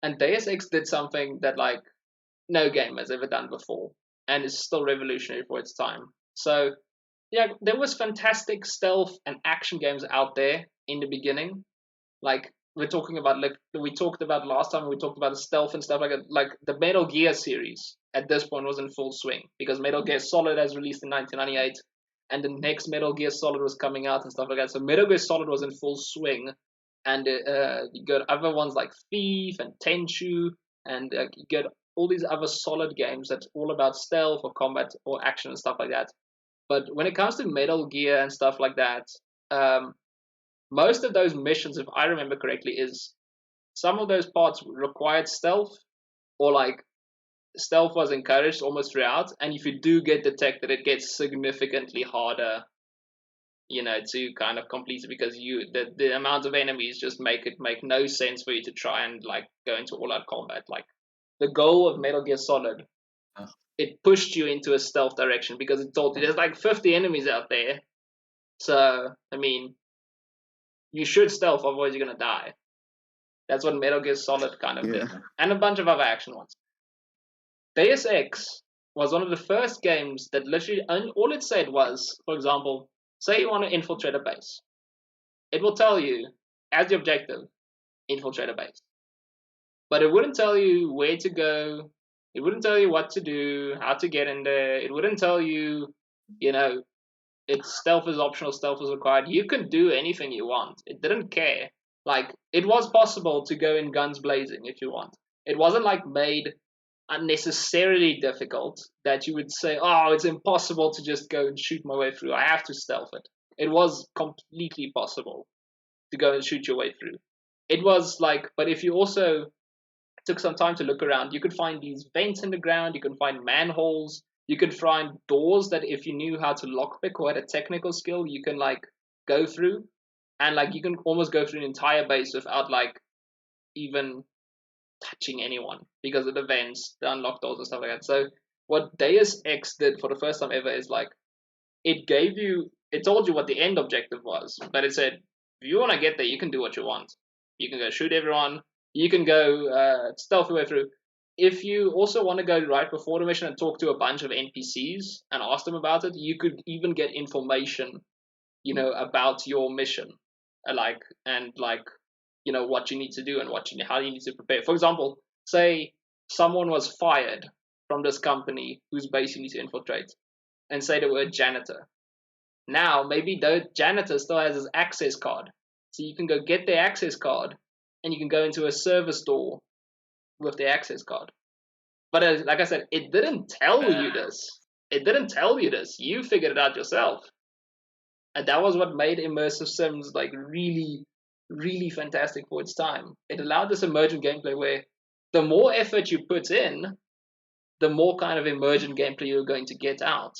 And Deus Ex did something that like no game has ever done before, and is still revolutionary for its time. So yeah, there was fantastic stealth and action games out there in the beginning. Like we're talking about, like we talked about last time, we talked about the stealth and stuff like that. Like the Metal Gear series at this point was in full swing because Metal Gear Solid has released in 1998, and the next Metal Gear Solid was coming out and stuff like that. So Metal Gear Solid was in full swing, and you got other ones like Thief and Tenchu, and you get all these other solid games that's all about stealth or combat or action and stuff like that. But when it comes to Metal Gear and stuff like that, um, most of those missions, if I remember correctly, is some of those parts required stealth, or like stealth was encouraged almost throughout. And if you do get detected, it gets significantly harder, to kind of complete it, because the amount of enemies just make no sense for you to try and like go into all out combat. Like the goal of Metal Gear Solid, it pushed you into a stealth direction because it told you there's like 50 enemies out there. So I mean, you should stealth, otherwise you're gonna die. That's what Metal Gear Solid kind of did, and a bunch of other action ones. Deus Ex was one of the first games that literally all it said was, for example, say you want to infiltrate a base, it will tell you as the objective, infiltrate a base, but it wouldn't tell you where to go. It wouldn't tell you what to do, how to get in there. It wouldn't tell you, you know, it's stealth is optional, stealth is required. You could do anything you want. It didn't care. Like it was possible to go in guns blazing if you want. It wasn't like made unnecessarily difficult that you would say, "Oh, it's impossible to just go and shoot my way through. I have to stealth it." It was completely possible to go and shoot your way through. It was like, but if you also took some time to look around, you could find these vents in the ground, you can find manholes, you could find doors that if you knew how to lockpick or had a technical skill, you can like go through, and like you can almost go through an entire base without like even touching anyone because of the vents, the unlocked doors and stuff like that. So what Deus Ex did for the first time ever is like it told you what the end objective was, but it said if you want to get there, you can do what you want. You can go shoot everyone. You can go stealth your way through. If you also want to go right before the mission and talk to a bunch of NPCs and ask them about it, you could even get information, about your mission, what you need to do and how you need to prepare. For example, say someone was fired from this company whose base you need to infiltrate, and say they were a janitor. Now, maybe the janitor still has his access card. So you can go get their access card and you can go into a service door with the access card. But like I said, it didn't tell you this. It didn't tell you this. You figured it out yourself. And that was what made immersive sims like really, really fantastic for its time. It allowed this emergent gameplay where the more effort you put in, the more kind of emergent gameplay you're going to get out.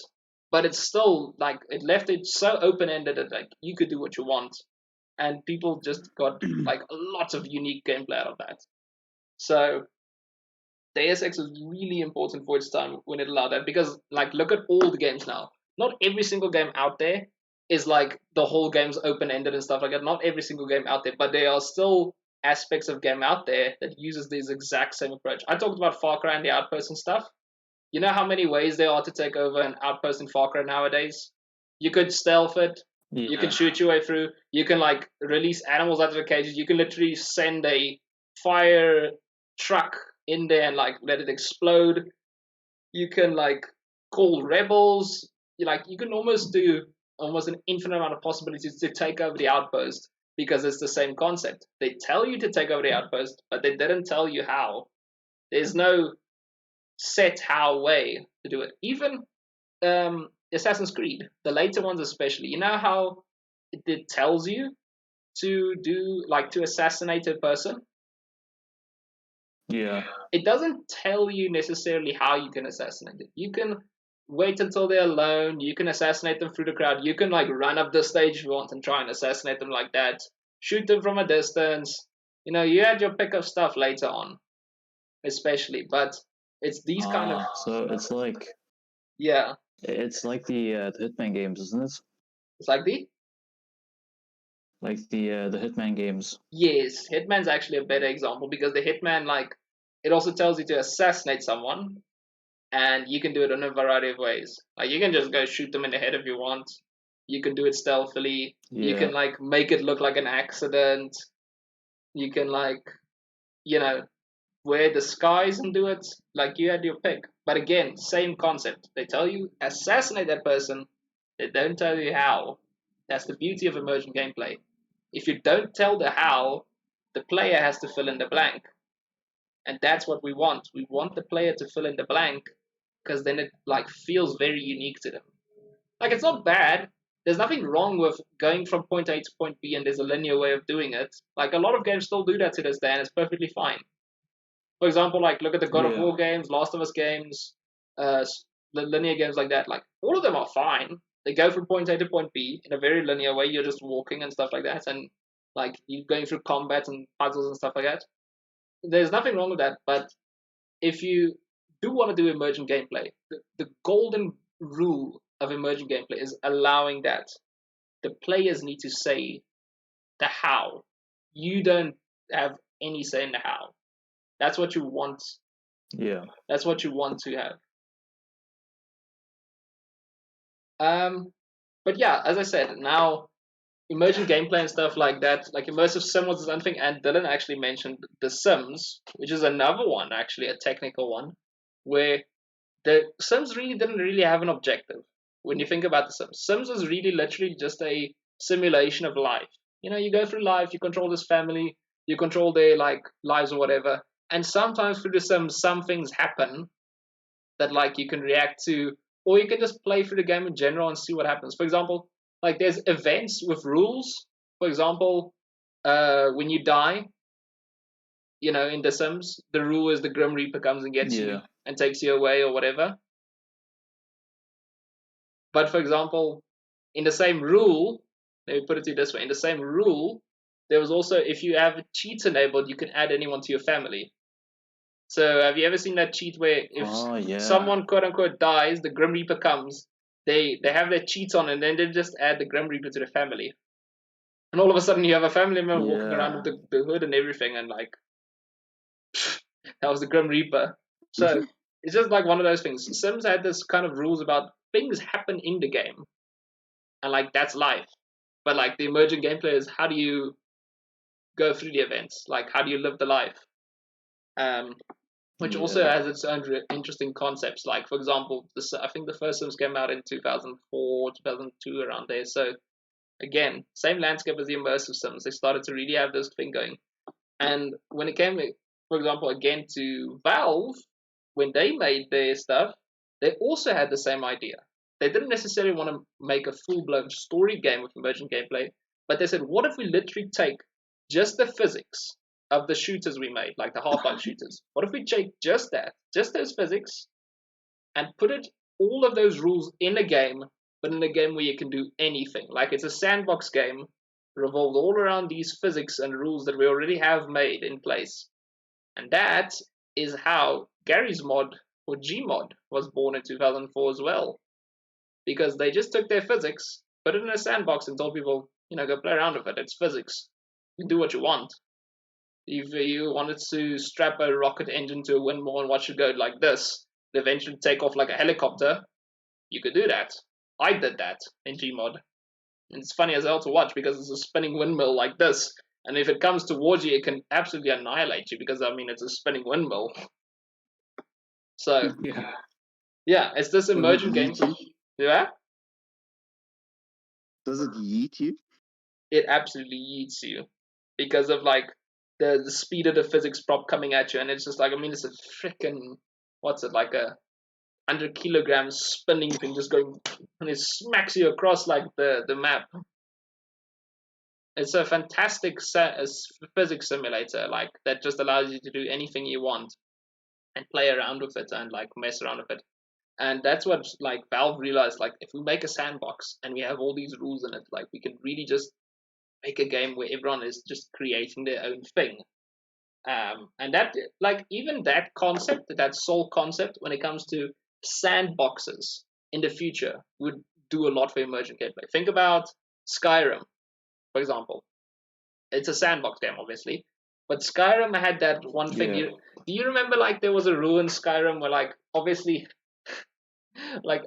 But it's still like it left it so open ended that like you could do what you want, and people just got like a lot of unique gameplay out of that. So Deus Ex was really important for its time when it allowed that, because like look at all the games now. Not every single game out there is like the whole game's open ended and stuff like that. Not every single game out there, but there are still aspects of game out there that uses this exact same approach. I talked about Far Cry and the Outpost and stuff. You know how many ways there are to take over an outpost in Far Cry nowadays? You could stealth it. You can shoot your way through. You can like release animals out of the cages. You can literally send a fire truck in there and like let it explode. You can like call rebels. You can almost do almost an infinite amount of possibilities to take over the outpost, because it's the same concept. They tell you to take over the outpost, but they didn't tell you how. There's no set how way to do it. Even Assassin's Creed, the later ones especially, you know how it tells you to do like to assassinate a person? yeah. It doesn't tell you necessarily how you can assassinate it. You can wait until they're alone. You can assassinate them through the crowd. You can like run up the stage if you want and try and assassinate them like that. Shoot them from a distance. You had your pick of stuff later on, especially. But it's these kind of So it's like yeah. the Hitman games, isn't it? It's like The Hitman games. yes, Hitman's actually a better example because the Hitman like it also tells you to assassinate someone, and you can do it in a variety of ways. Like you can just go shoot them in the head if you want. You can do it stealthily. You Yeah. can like make it look like an accident. You can like wear disguise and do it. Like you had your pick. But again, same concept. They tell you assassinate that person. They don't tell you how. That's the beauty of emergent gameplay. If you don't tell the how, the player has to fill in the blank. And that's what we want. We want the player to fill in the blank because then it like feels very unique to them. Like it's not bad. There's nothing wrong with going from point A to point B and there's a linear way of doing it. Like a lot of games still do that to this day and it's perfectly fine. For example, like look at the God of War games, Last of Us games, the linear games like that. Like all of them are fine. They go from point A to point B in a very linear way. You're just walking and stuff like that, and like you're going through combat and puzzles and stuff like that. There's nothing wrong with that, but if you do want to do emergent gameplay, the golden rule of emergent gameplay is allowing that. The players need to say the how. You don't have any say in the how. That's what you want. Yeah. That's what you want to have. But yeah, as I said, now emergent gameplay and stuff like that, like immersive sim was something, and Dylan actually mentioned The Sims, which is another one, actually a technical one, where the Sims didn't really have an objective. When you think about the Sims, Sims was really literally just a simulation of life. You go through life, you control this family, you control their like lives or whatever, and sometimes through the Sims, some things happen that like you can react to, or you can just play through the game in general and see what happens. For example, like there's events with rules. For example, when you die, in The Sims, the rule is the Grim Reaper comes and gets you and takes you away or whatever. But for example, in the same rule, let me put it to you this way: in the same rule, there was also if you have cheats enabled, you can add anyone to your family. So have you ever seen that cheat where if someone quote unquote dies, the Grim Reaper comes, they have their cheats on and then they just add the Grim Reaper to the family. And all of a sudden you have a family member walking around with the hood and everything and like that was the Grim Reaper. So it's just like one of those things. Sims had this kind of rules about things happen in the game. And like that's life. But like the emergent gameplay is how do you go through the events? Like how do you live the life? Which also has its own interesting concepts. Like, for example, I think the first Sims came out in 2004, 2002, around there. So, again, same landscape as the immersive Sims. They started to really have this thing going. And when it came, for example, again to Valve, when they made their stuff, they also had the same idea. They didn't necessarily want to make a full-blown story game with emergent gameplay, but they said, what if we literally take just the physics of the shooters we made, like the Half-Life shooters? What if we take just that, just those physics, and put all of those rules in a game, but in a game where you can do anything? Like it's a sandbox game revolved all around these physics and rules that we already have made in place. And that is how Gary's mod, or Gmod, was born in 2004 as well. Because they just took their physics, put it in a sandbox, and told people, go play around with it. It's physics. You can do what you want. If you wanted to strap a rocket engine to a windmill and watch it go like this, and eventually take off like a helicopter, you could do that. I did that in Gmod. And it's funny as hell to watch because it's a spinning windmill like this. And if it comes towards you, it can absolutely annihilate you because, it's a spinning windmill. So, yeah, it's this emergent game. Yeah? Does it yeet you? It absolutely yeets you because of like the speed of the physics prop coming at you, and it's just like it's a freaking what's it like a 100 kilograms spinning thing just going and it smacks you across like the map. It's a fantastic physics simulator like that just allows you to do anything you want and play around with it and like mess around with it. And that's what like Valve realized, like if we make a sandbox and we have all these rules in it, like we can really just make a game where everyone is just creating their own thing. And that, like, even that concept, that sole concept, when it comes to sandboxes in the future, would do a lot for immersion gameplay. Think about Skyrim, for example. It's a sandbox game, obviously, but Skyrim had that one thing. Yeah. Do you remember, like, there was a rule in Skyrim where, like, obviously, like,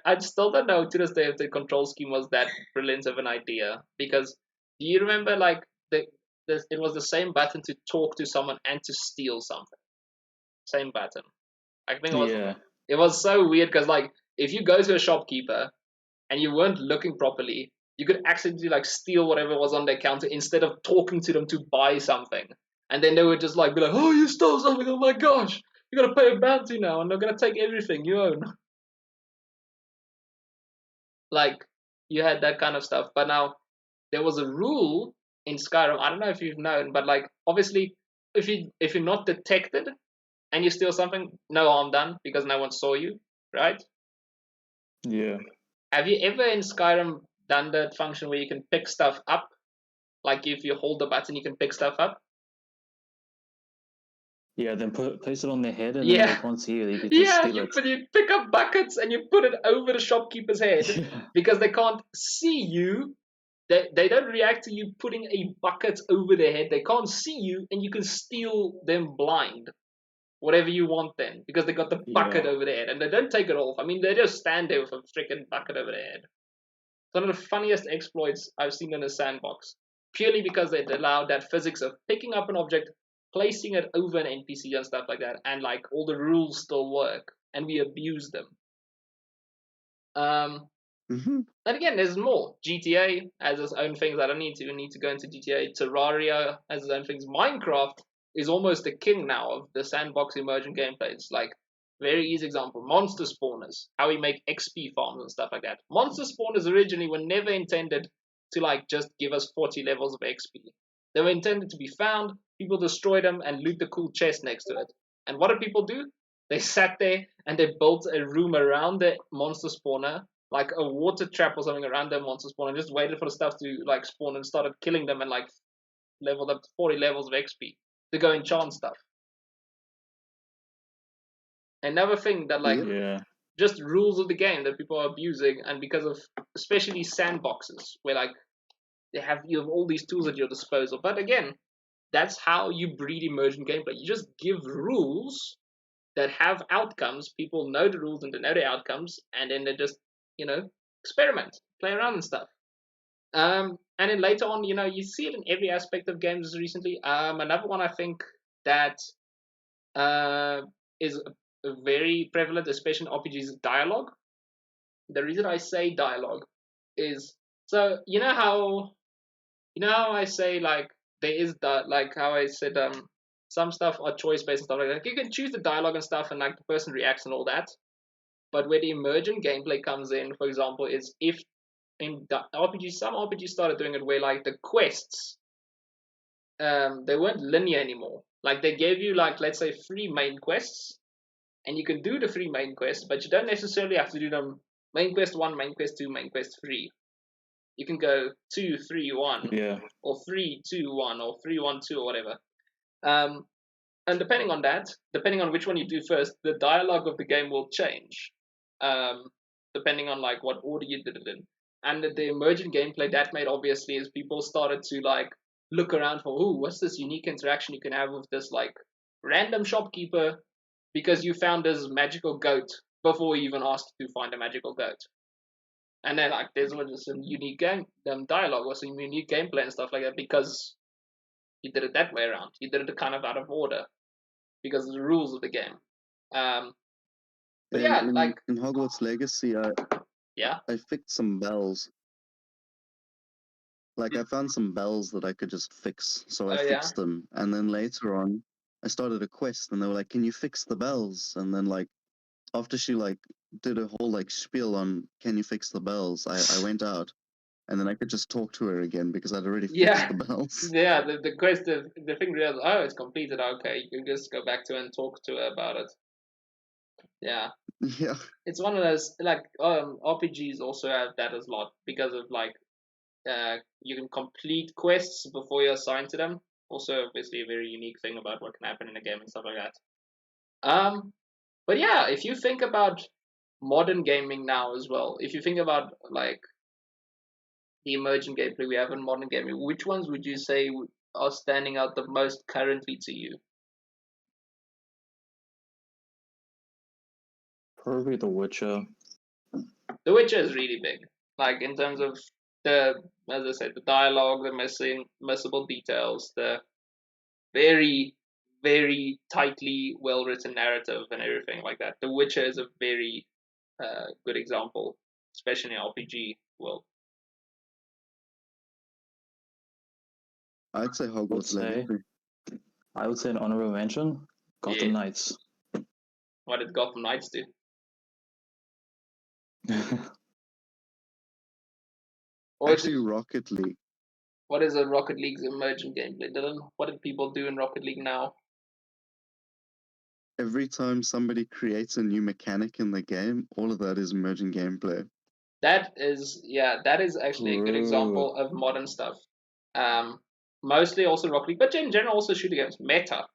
I still don't know to this day if the control scheme was that brilliant of an idea. Because do you remember, like, it was the same button to talk to someone and to steal something? Same button. I think Yeah. it was so weird because, like, if you go to a shopkeeper and you weren't looking properly, you could accidentally like steal whatever was on their counter instead of talking to them to buy something. And then they would just like be like, "Oh, you stole something! Oh my gosh, you gotta pay a bounty now, and they're gonna take everything you own." Like, you had that kind of stuff. But now there was a rule in Skyrim. I don't know if you've known, but like obviously, if you're not detected and you steal something, no harm done because no one saw you, right? Yeah. Have you ever in Skyrim done that function where you can pick stuff up? Like if you hold the button, you can pick stuff up. Yeah, then place it on their head and then Yeah, they can't see you. They can yeah. steal it. You pick up buckets and you put it over the shopkeeper's head Yeah. because they can't see you. They don't react to you putting a bucket over their head. They can't see you, and you can steal them blind, whatever you want then, because they got the bucket Yeah. over their head and they don't take it off. I mean, they just stand there with a freaking bucket over their head. It's one of the funniest exploits I've seen in a sandbox, purely because it allowed that physics of picking up an object, placing it over an NPC and stuff like that, and like all the rules still work, and we abuse them. hmm And again, there's more. GTA has its own things. I don't need to go into GTA. Terraria has its own things. Minecraft is almost the king now of the sandbox emergent gameplay. It's like very easy example. Monster spawners, how we make XP farms and stuff like that. Monster spawners originally were never intended to like just give us 40 levels of XP. They were intended to be found, people destroy them and loot the cool chest next to it. And what did people do? They sat there and they built a room around the monster spawner, like a water trap or something around their monster spawn, and just waited for the stuff to like spawn and started killing them and like leveled up to 40 levels of XP to go enchant stuff. Another thing that like Yeah. just rules of the game that people are abusing, and because of especially sandboxes where like you have all these tools at your disposal. But again, that's how you breed emergent gameplay. You just give rules that have outcomes. People know the rules and they know the outcomes, and then they just experiment, play around and stuff. And then later on, you see it in every aspect of games recently. Another one I think that is very prevalent, especially in RPGs, is dialogue. The reason I say dialogue is so how I say like there is like how I said some stuff are choice based and stuff like that. You can choose the dialogue and stuff, and like the person reacts and all that. But where the emergent gameplay comes in, for example, is if in RPGs, some RPGs started doing it where like the quests, they weren't linear anymore. Like they gave you like let's say 3 main quests, and you can do the 3 main quests, but you don't necessarily have to do them main quest 1, main quest 2, main quest 3. You can go 2, 3, 1, Yeah. or 3, 2, 1, or 3, 1, 2, or whatever. And depending on which one you do first, the dialogue of the game will change, depending on like what order you did it in. And the emergent gameplay that made obviously is people started to like look around for, ooh, what's this unique interaction you can have with this like random shopkeeper because you found this magical goat before you even asked to find a magical goat. And then like there's some unique dialogue or some unique gameplay and stuff like that because you did it that way around. You did it kind of out of order because of the rules of the game. But yeah, like in Hogwarts Legacy, yeah, I fixed some bells. Like I found some bells that I could just fix, so I fixed them. And then later on, I started a quest, and they were like, "Can you fix the bells?" And then like after she like did a whole like spiel on "Can you fix the bells?" I went out, and then I could just talk to her again because I'd already fixed the bells. yeah. The quest, the thing realized, oh, it's completed. Okay, you can just go back to her and talk to her about it. Yeah. Yeah. It's one of those like RPGs also have that as a lot because of like you can complete quests before you're assigned to them. Also, obviously, a very unique thing about what can happen in a game and stuff like that. But yeah, if you think about modern gaming now as well, if you think about like the emergent gameplay we have in modern gaming, which ones would you say are standing out the most currently to you? Probably The Witcher. The Witcher is really big, like in terms of the, as I said, the dialogue, the missable details, the very, very tightly well written narrative and everything like that. The Witcher is a very good example, especially in RPG world. I'd say I would Hogwarts say Legacy. an honorable mention. Gotham Yeah. Knights. What did Gotham Knights do? Or Actually, Rocket League. what is a Rocket League's emergent gameplay, Dylan? What did people do in Rocket League now? Every time somebody creates a new mechanic in the game, all of that is emerging gameplay. That is actually a good example of modern stuff. Mostly also Rocket League, but in general also shooting games. Meta.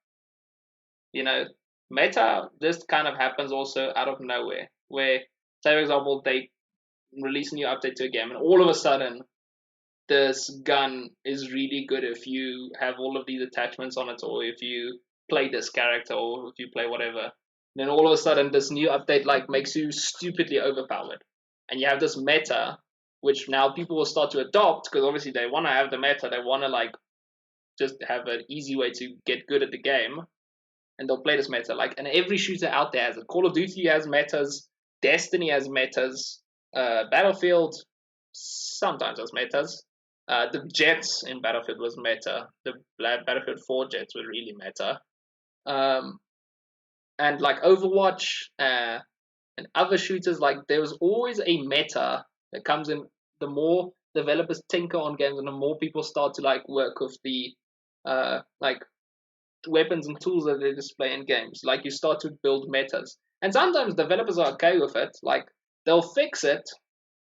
You know, meta just kind of happens also out of nowhere. Where, say for example, they release a new update to a game and all of a sudden this gun is really good if you have all of these attachments on it, or if you play this character, or if you play whatever. Then all of a sudden, this new update like makes you stupidly overpowered, and you have this meta, which now people will start to adopt because obviously they want to have the meta. They want to like just have an easy way to get good at the game, and they'll play this meta. Like, and every shooter out there has it. Call of Duty has metas. Destiny has metas. Battlefield sometimes has metas. The jets in Battlefield was meta. The Battlefield 4 jets were really meta. Um, and like Overwatch and other shooters, like there was always a meta that comes in. The more developers tinker on games, and the more people start to like work with the like weapons and tools that they display in games. Like you start to build metas, and sometimes developers are okay with it. Like they'll fix it,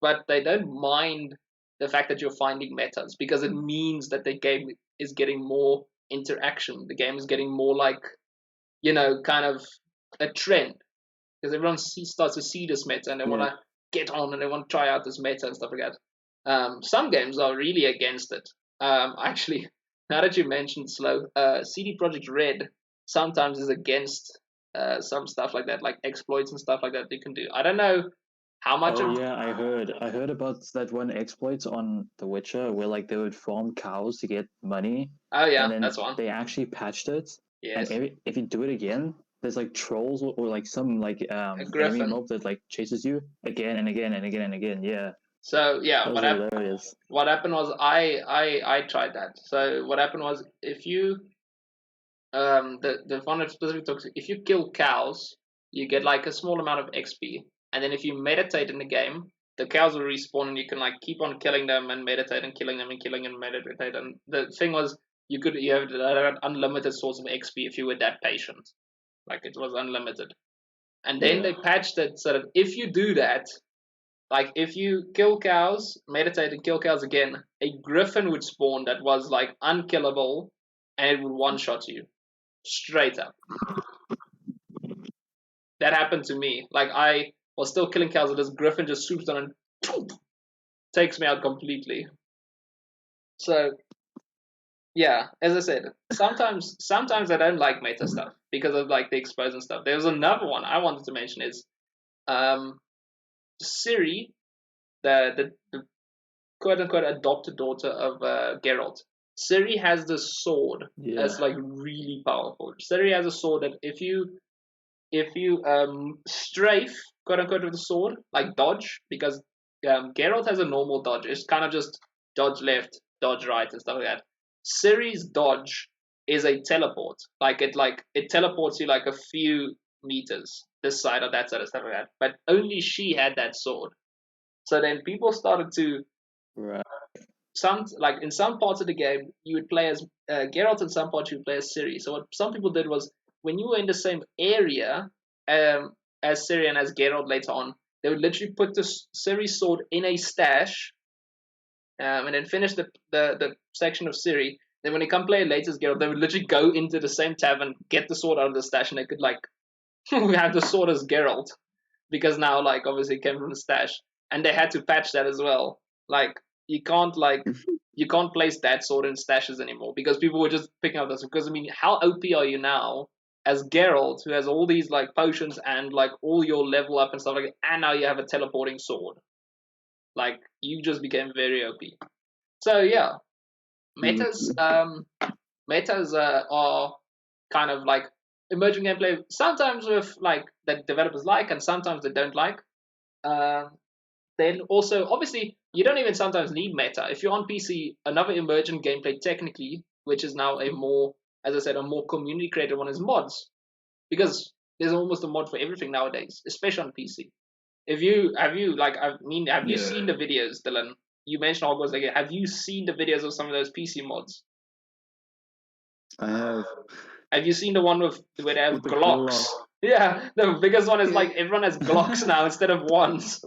but they don't mind the fact that you're finding metas because it means that the game is getting more interaction. The game is getting more like kind of a trend because everyone starts to see this meta and they want to get on and they want to try out this meta and stuff like that. Some games are really against it. Actually, now that you mentioned Slow, CD Projekt Red sometimes is against some stuff like that, like exploits and stuff like that you can do. I don't know how much of yeah, I heard about that one exploit on The Witcher where like they would farm cows to get money. Oh yeah, and then that's one. they actually patched it. Yes. And if you do it again, there's like trolls or like some like A enemy griffin. mob that like chases you again and again and again and again. Yeah. So yeah, That was hilarious. what happened was I tried that. So what happened was if you the one that specifically talks, if you kill cows, you get like a small amount of XP, and then if you meditate in the game, the cows will respawn, and you can like keep on killing them and meditate and killing them and killing and meditate. And the thing was, you have unlimited source of XP if you were that patient, like it was unlimited. And then they patched it so that if you do that, like if you kill cows, meditate and kill cows again, a griffin would spawn that was like unkillable, and it would one shot you straight up. That happened to me. Like I was still killing cows, and this griffin just swoops on and takes me out completely. So yeah, as I said, sometimes I don't like meta stuff because of like the exposing stuff. There's another one I wanted to mention is um Siri, the quote unquote adopted daughter of Geralt. Siri has this sword that's like really powerful. Siri has a sword that if you strafe quote unquote with the sword, like dodge, because Geralt has a normal dodge. It's kind of just dodge left, dodge right, and stuff like that. Ciri's dodge is a teleport. Like it teleports you like a few meters this side or that side and stuff like that. But only she had that sword. So then people started to some like in some parts of the game you would play as Geralt, in some parts you would play as Ciri. So what some people did was when you were in the same area, as Ciri and as Geralt later on, they would literally put the Ciri sword in a stash, and then finish the section of Ciri. Then when they come play later as Geralt, they would literally go into the same tavern, get the sword out of the stash, and they could like have the sword as Geralt, because now like obviously it came from the stash, and they had to patch that as well. Like you can't place that sword in stashes anymore because people were just picking up this. Because I mean, how OP are you now as Geralt, who has all these like potions and like all your level up and stuff like that, and now you have a teleporting sword? Like you just became very OP. So yeah, metas are kind of like emerging gameplay. Sometimes with like that developers like, and sometimes they don't like. Then also, obviously, you don't even sometimes need meta. If you're on PC, another emergent gameplay technically, which is now a more, as I said, a more community created one, is mods, because there's almost a mod for everything nowadays, especially on PC. If you have you like I mean, have you seen the videos, Dylan? You mentioned Hogwarts again. Have you seen the videos of some of those PC mods? I have. Have you seen the one where they have With the Glocks? Glock. Yeah, the biggest one is Yeah. like everyone has Glocks now instead of wands.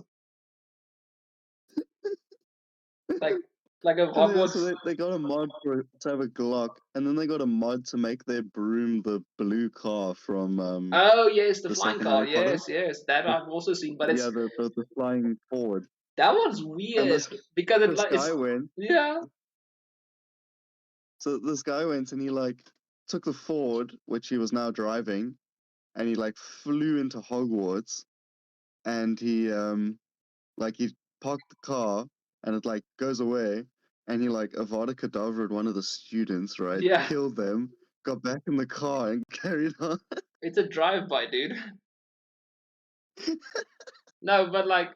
Like a And Hogwarts. so they got a mod to have a Glock, and then they got a mod to make their broom the blue car from Oh yes, the the flying second car. Harry Potter. Yes, that I've also seen. But it's Yeah, the flying forward. that one's And weird because it this like it's guy went. yeah. So this guy went and he like took the Ford, which he was now driving, and he like flew into Hogwarts, and he parked the car, and it like goes away, and he like Avada Kedavra one of the students, right? Yeah. Killed them, got back in the car, and carried on. It's a drive-by, dude. No, but like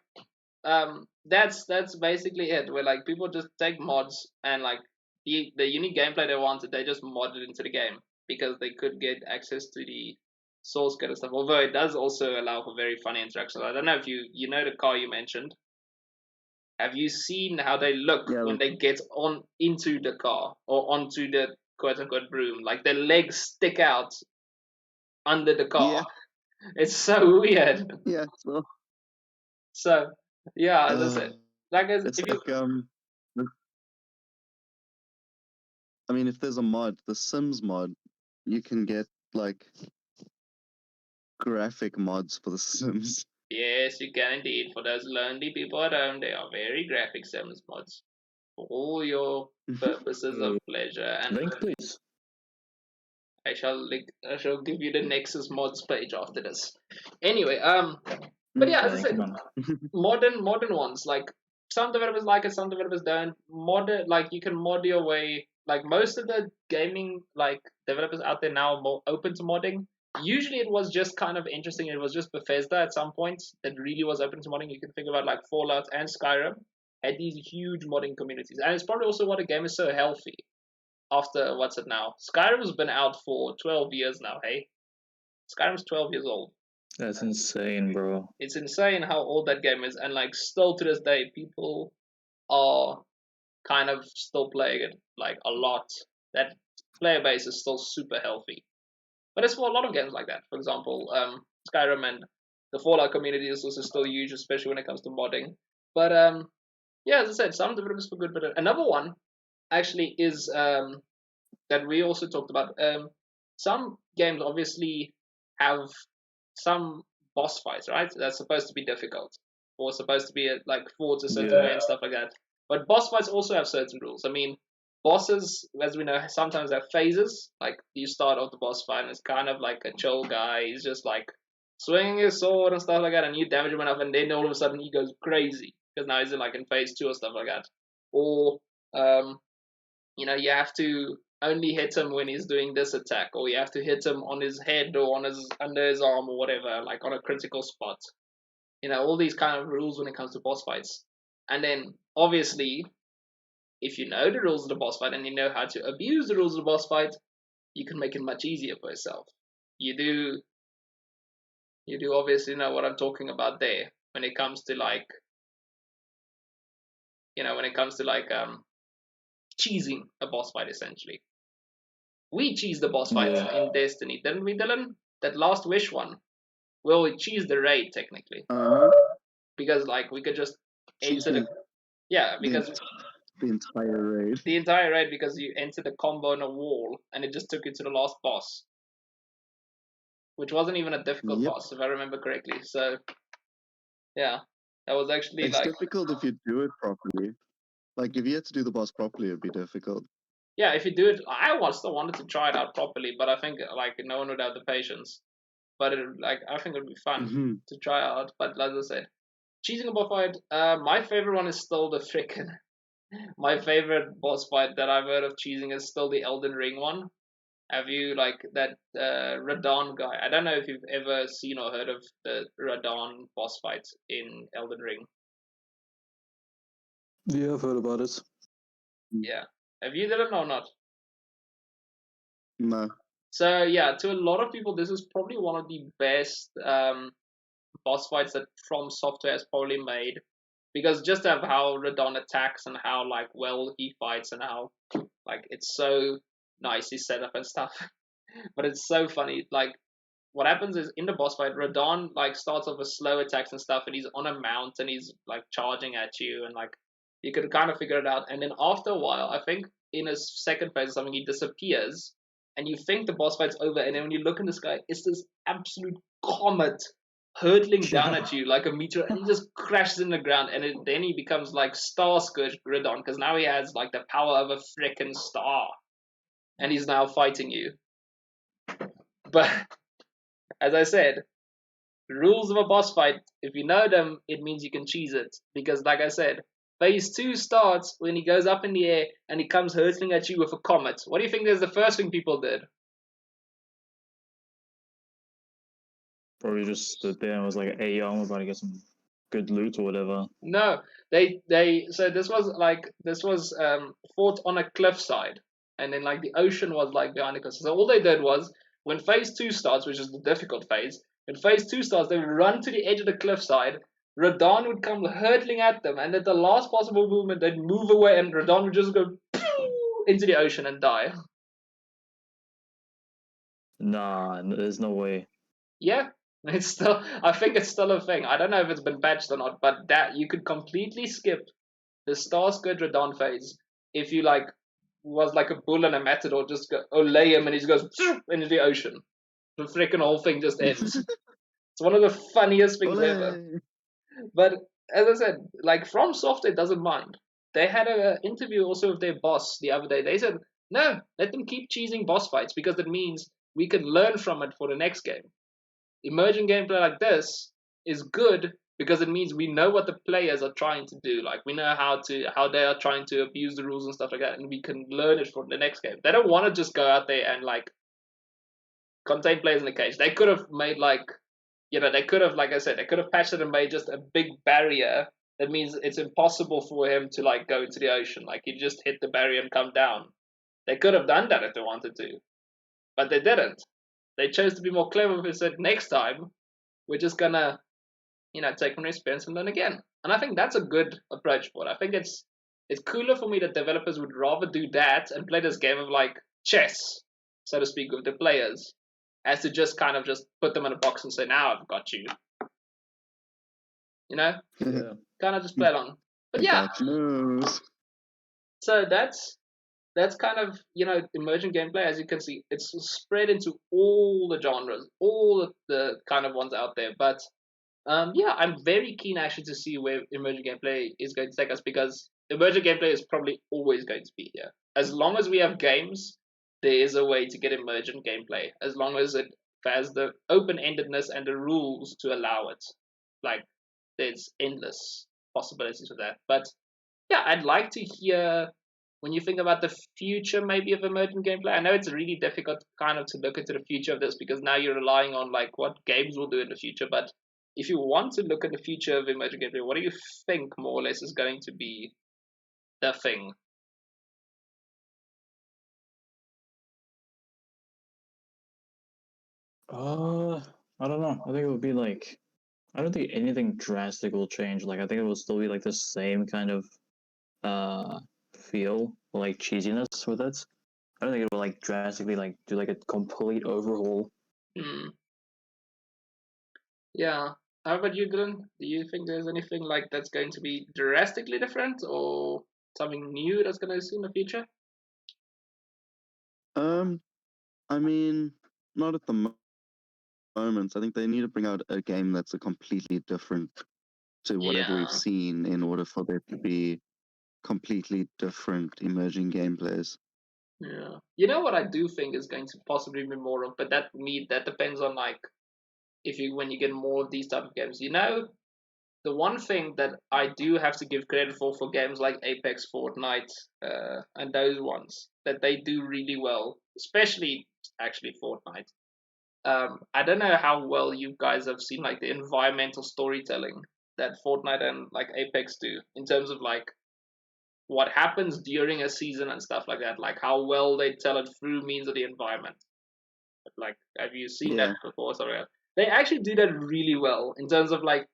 that's basically it. Where like people just take mods and like the unique gameplay they wanted, they just modded into the game because they could get access to the source code and stuff. Although it does also allow for very funny interactions. I don't know if you know the car you mentioned. Have you seen how they look Yeah, when they get on into the car or onto the quote unquote broom? Like their legs stick out under the car. yeah, It's so weird. yeah. So yeah, as I said, like It's if you like I mean, if there's a mod, the Sims mod, you can get like graphic mods for the Sims. yes, you can indeed. For those lonely people at home, they are very graphic Sims mods for all your purposes of pleasure. And Link, please. I shall give you the Nexus mods page after this. Anyway, but yeah, as I said, Come on. modern ones like some developers like it, some developers don't. Modern like you can mod your way. Like most of the gaming like developers out there now are more open to modding. Usually it was just kind of interesting. It was just Bethesda at some point that really was open to modding. You can think about like Fallout and Skyrim had these huge modding communities, and it's probably also why the game is so healthy. After what's it now? Skyrim's been out for 12 years now. Hey, Skyrim's 12 years old. That's insane, bro. It's insane how old that game is, and like still to this day, people are kind of still playing it like a lot. That player base is still super healthy, but it's for a lot of games like that. For example, Skyrim and the Fallout community is also still huge, especially when it comes to modding. But yeah, as I said, some developers for good, but another one actually is that we also talked about. Some games obviously have some boss fights, right? That's supposed to be difficult or supposed to be like fought a certain way and stuff like that. But boss fights also have certain rules. I mean, bosses, as we know, sometimes have phases. Like you start off the boss fight and it's kind of like a chill guy. He's just like swinging his sword and stuff like that, and you damage him enough, and then all of a sudden he goes crazy because now he's in like in phase 2 or stuff like that. Or you have to only hit him when he's doing this attack, or you have to hit him on his head or on his under his arm or whatever, like on a critical spot. All these kind of rules when it comes to boss fights. And then obviously, if you know the rules of the boss fight and you know how to abuse the rules of the boss fight, you can make it much easier for yourself. You do obviously know what I'm talking about there when it comes to like cheesing a boss fight essentially. We cheesed the boss fight in Destiny, didn't we, Dylan? That last wish one. Well, we cheese the raid technically Uh-huh. because like we could just Cheese enter because the entire raid. the entire raid because you entered the combo on a wall and it just took you to the last boss, which wasn't even a difficult Yep. boss if I remember correctly. So yeah, that was actually It's like difficult if you do it properly. Like if you had to do the boss properly, it'd be difficult. yeah, if you do it, still wanted to try it out properly, but I think like no one would have the patience. But I think it would be fun Mm-hmm. to try out. But as I said, cheesing a boss fight. My favorite one is still the frickin' my favorite boss fight that I've heard of cheesing is still the Elden Ring one. Have you like that Radon guy? I don't know if you've ever seen or heard of the Radon boss fight in Elden Ring. Yeah, I've heard about it. Yeah, have you done it or not? No. So yeah, to a lot of people, this is probably one of the best boss fights that From Software has probably made, because just of how Radon attacks and how like well he fights and how like it's so nicely set up and stuff. But it's so funny. Like what happens is in the boss fight, Radon like starts off with slow attacks and stuff, and he's on a mount and he's like charging at you, and like you can kind of figure it out. And then after a while, I think in his second phase or something, he disappears, and you think the boss fight's over, and then when you look in the sky, it's this absolute comet hurtling down Yeah. at you like a meteor, and he just crashes in the ground, and then he becomes like Star Scourge Radon because now he has like the power of a freaking star, and he's now fighting you. But as I said, rules of a boss fight, if you know them, it means you can cheese it. Because, like I said, phase 2 starts when he goes up in the air and he comes hurtling at you with a comet. What do you think is the first thing people did? Probably just stood there and was like, hey, yo, I'm about to get some good loot or whatever. No, so this was fought on a cliffside, and then like the ocean was like behind the cliff. So all they did was when phase 2 starts, which is the difficult phase, when phase 2 starts, they would run to the edge of the cliffside. Radon would come hurtling at them, and at the last possible movement, they'd move away, and Radon would just go into the ocean and die. Nah, there's no way. Yeah, it's still. I think it's still a thing. I don't know if it's been patched or not, but that you could completely skip the Starscourge Radon phase if you like was like a bull and a matador, just go lay him and he just goes into the ocean. The freaking whole thing just ends. It's one of the funniest things ever. Ole! But as I said, like From Software doesn't mind. They had an interview also with their boss the other day. They said, no, let them keep cheesing boss fights because it means we can learn from it for the next game. Emerging gameplay like this is good because it means we know what the players are trying to do. Like we know how they are trying to abuse the rules and stuff like that, and we can learn it for the next game. They don't want to just go out there and like contain players in the cage. They could have made like they could have, like I said, they could have patched it and made just a big barrier that means it's impossible for him to like go into the ocean. Like he just hit the barrier and come down. They could have done that if they wanted to, but they didn't. They chose to be more clever. They said next time we're just gonna take from experience and learn again. And I think that's a good approach for it. I think it's cooler for me that developers would rather do that and play this game of like chess, so to speak, with the players, as to just kind of just put them in a box and say, now I've got you. You know? Yeah. Kind of just play along. But I yeah, got you. so that's kind of emergent gameplay. As you can see, it's spread into all the genres, all the kind of ones out there. But yeah, I'm very keen actually to see where emergent gameplay is going to take us because emergent gameplay is probably always going to be here. As long as we have games, there is a way to get emergent gameplay. As long as it has the open-endedness and the rules to allow it. Like, there's endless possibilities with that. But yeah, I'd like to hear when you think about the future maybe of emergent gameplay. I know it's really difficult kind of to look into the future of this because now you're relying on like what games will do in the future, but if you want to look at the future of emergent gameplay, what do you think more or less is going to be the thing? I don't know. I think it would be like, I don't think anything drastic will change. Like, I think it will still be like the same kind of uh feel or like cheesiness with it. I don't think it will like drastically like do like a complete overhaul. Hmm. Yeah. How about you, Dylan? Do you think there's anything like that's going to be drastically different, or something new that's going to see in the future? Um, I mean, not at the moment. I think they need to bring out a game that's a completely different to whatever we've Yeah. seen in order for there to be completely different emerging gameplays. Yeah. You know what I do think is going to possibly be more of, but that depends on like if you when you get more of these type of games. You know, the one thing that I do have to give credit for games like Apex, Fortnite, and those ones that they do really well, especially actually Fortnite. I don't know how well you guys have seen like the environmental storytelling that Fortnite and like Apex do in terms of like what happens during a season and stuff like that, like how well they tell it through means of the environment. Like, have you seen that Yeah, before? Sorry, they actually do that really well in terms of like.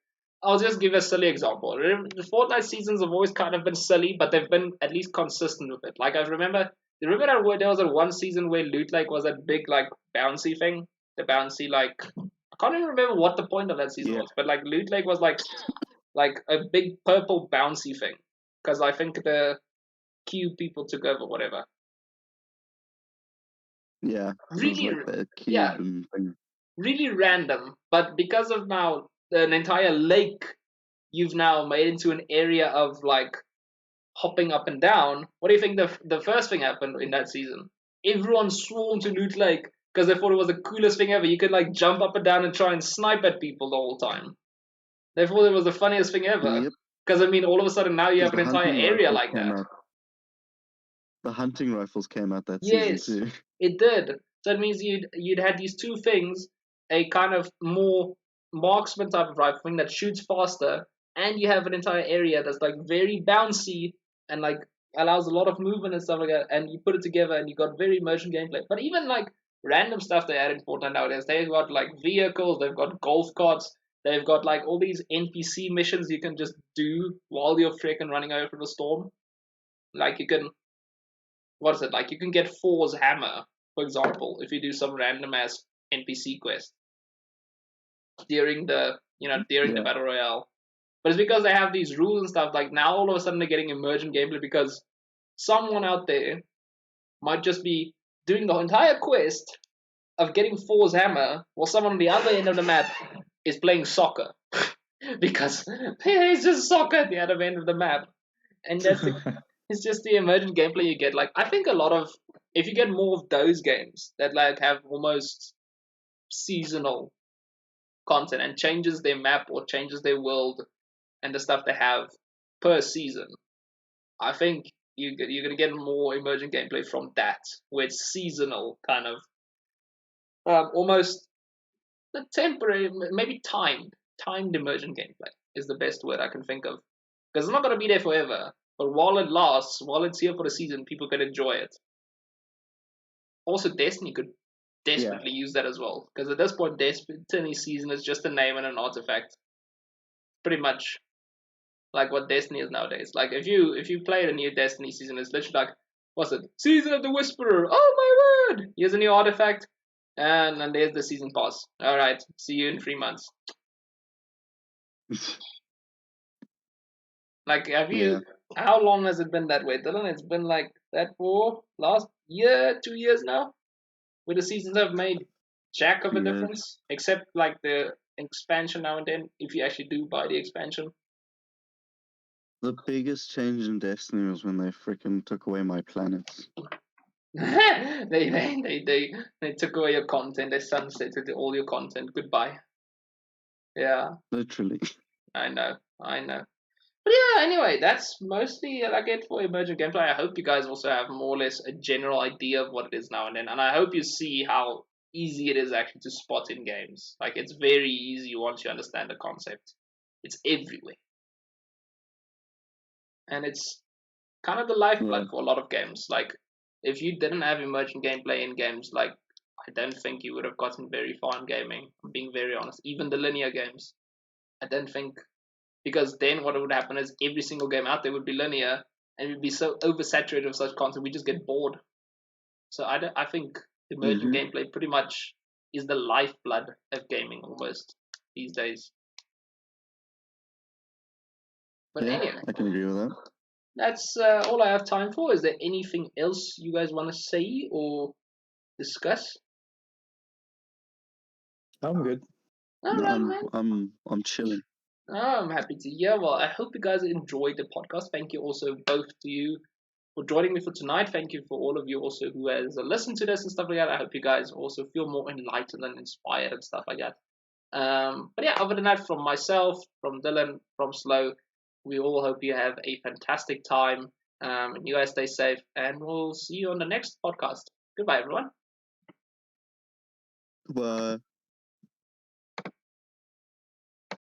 I'll just give a silly example. The Fortnite seasons have always kind of been silly, but they've been at least consistent with it. Like I remember, you remember that there was a one season where Loot Lake was that big like bouncy thing, the bouncy like I can't even remember what the point of that season yeah, was, but like Loot Lake was like a big purple bouncy thing because I think the Q people took over whatever. yeah. It was Really, like the yeah, cube and thing. really random. But because of now an entire lake you've now made into an area of like hopping up and down. What do you think the first thing happened in that season? Everyone swarmed to Loot Lake because they thought it was the coolest thing ever. You could like jump up and down and try and snipe at people the whole time. They thought it was the funniest thing ever. Yep, Because I mean, all of a sudden now you because have an entire area like that. the hunting rifles came out that season Yes, too. it did. So it means you'd had these two things, a kind of more marksman type of rifle thing that shoots faster, and you have an entire area that's like very bouncy and like allows a lot of movement and stuff like that. And you put it together, and you got very immersive gameplay. But even like random stuff they add in Fortnite nowadays, they've got like vehicles, they've got golf carts, they've got like all these NPC missions you can just do while you're freaking running over the storm. Like you can what is it like? You can get Thor's hammer, for example, if you do some random ass NPC quest during the during the Yeah, battle royale. But it's because they have these rules and stuff. Like now, all of a sudden, they're getting emergent gameplay because someone out there might just be doing the entire quest of getting Thor's hammer, while someone on the other end of the map is playing soccer because there's just soccer at the other end of the map, and that's it's just the emergent gameplay you get. Like I think a lot of if you get more of those games that like have almost seasonal content and changes their map or changes their world and the stuff they have per season, I think you're gonna get more emergent gameplay from that, where it's seasonal kind of almost the temporary, maybe timed emergent gameplay is the best word I can think of because it's not gonna be there forever. But while it lasts, while it's here for the season, people can enjoy it. Also, Destiny could yeah, desperately use that as well. Because at this point, Destiny season is just a name and an artifact. Pretty much like what Destiny is nowadays. Like if you play the new Destiny season, it's literally like, what's it? Season of the Whisperer. Oh my word! Here's a new artifact, and then there's the season pass. All right, see you in 3 months. Like, have yeah. you? How long has it been that way, Dylan? It's been like that for last year, 2 years now. Where the seasons have made jack of a Yes. difference, except like the expansion now and then, if you actually do buy the expansion. The biggest change in Destiny was when they freaking took away my planets. They took away your content. They sunsetted all your content. Goodbye. Yeah, Literally. I know. But yeah, anyway, that's mostly like it for emergent gameplay. I hope you guys also have more or less a general idea of what it is now and then, and I hope you see how easy it is actually to spot in games. Like it's very easy once you understand the concept. It's everywhere, and it's kind of the Yeah. lifeblood for a lot of games. Like if you didn't have emergent gameplay in games, like I don't think you would have gotten very far in gaming. I'm being very honest. Even the linear games, I don't think because then what would happen is every single game out there would be linear and we'd be so oversaturated with such content we just get bored. So I think emergent Hmm. gameplay pretty much is the lifeblood of gaming almost. these days. But Yeah, anyway, I can agree with that. that's all I have time for. Is there anything else you guys want to say or discuss? I'm good. All No, right, man. I'm chilling. Oh, I'm happy to hear. Well, I hope you guys enjoyed the podcast. Thank you also both to you for joining me for tonight. Thank you for all of you also who has listened to this and stuff like that. I hope you guys also feel more enlightened and inspired and stuff like that. But yeah, other than that, from myself, from Dylan, from Slow, we all hope you have a fantastic time. And you guys stay safe, and we'll see you on the next podcast. Goodbye, everyone. Goodbye.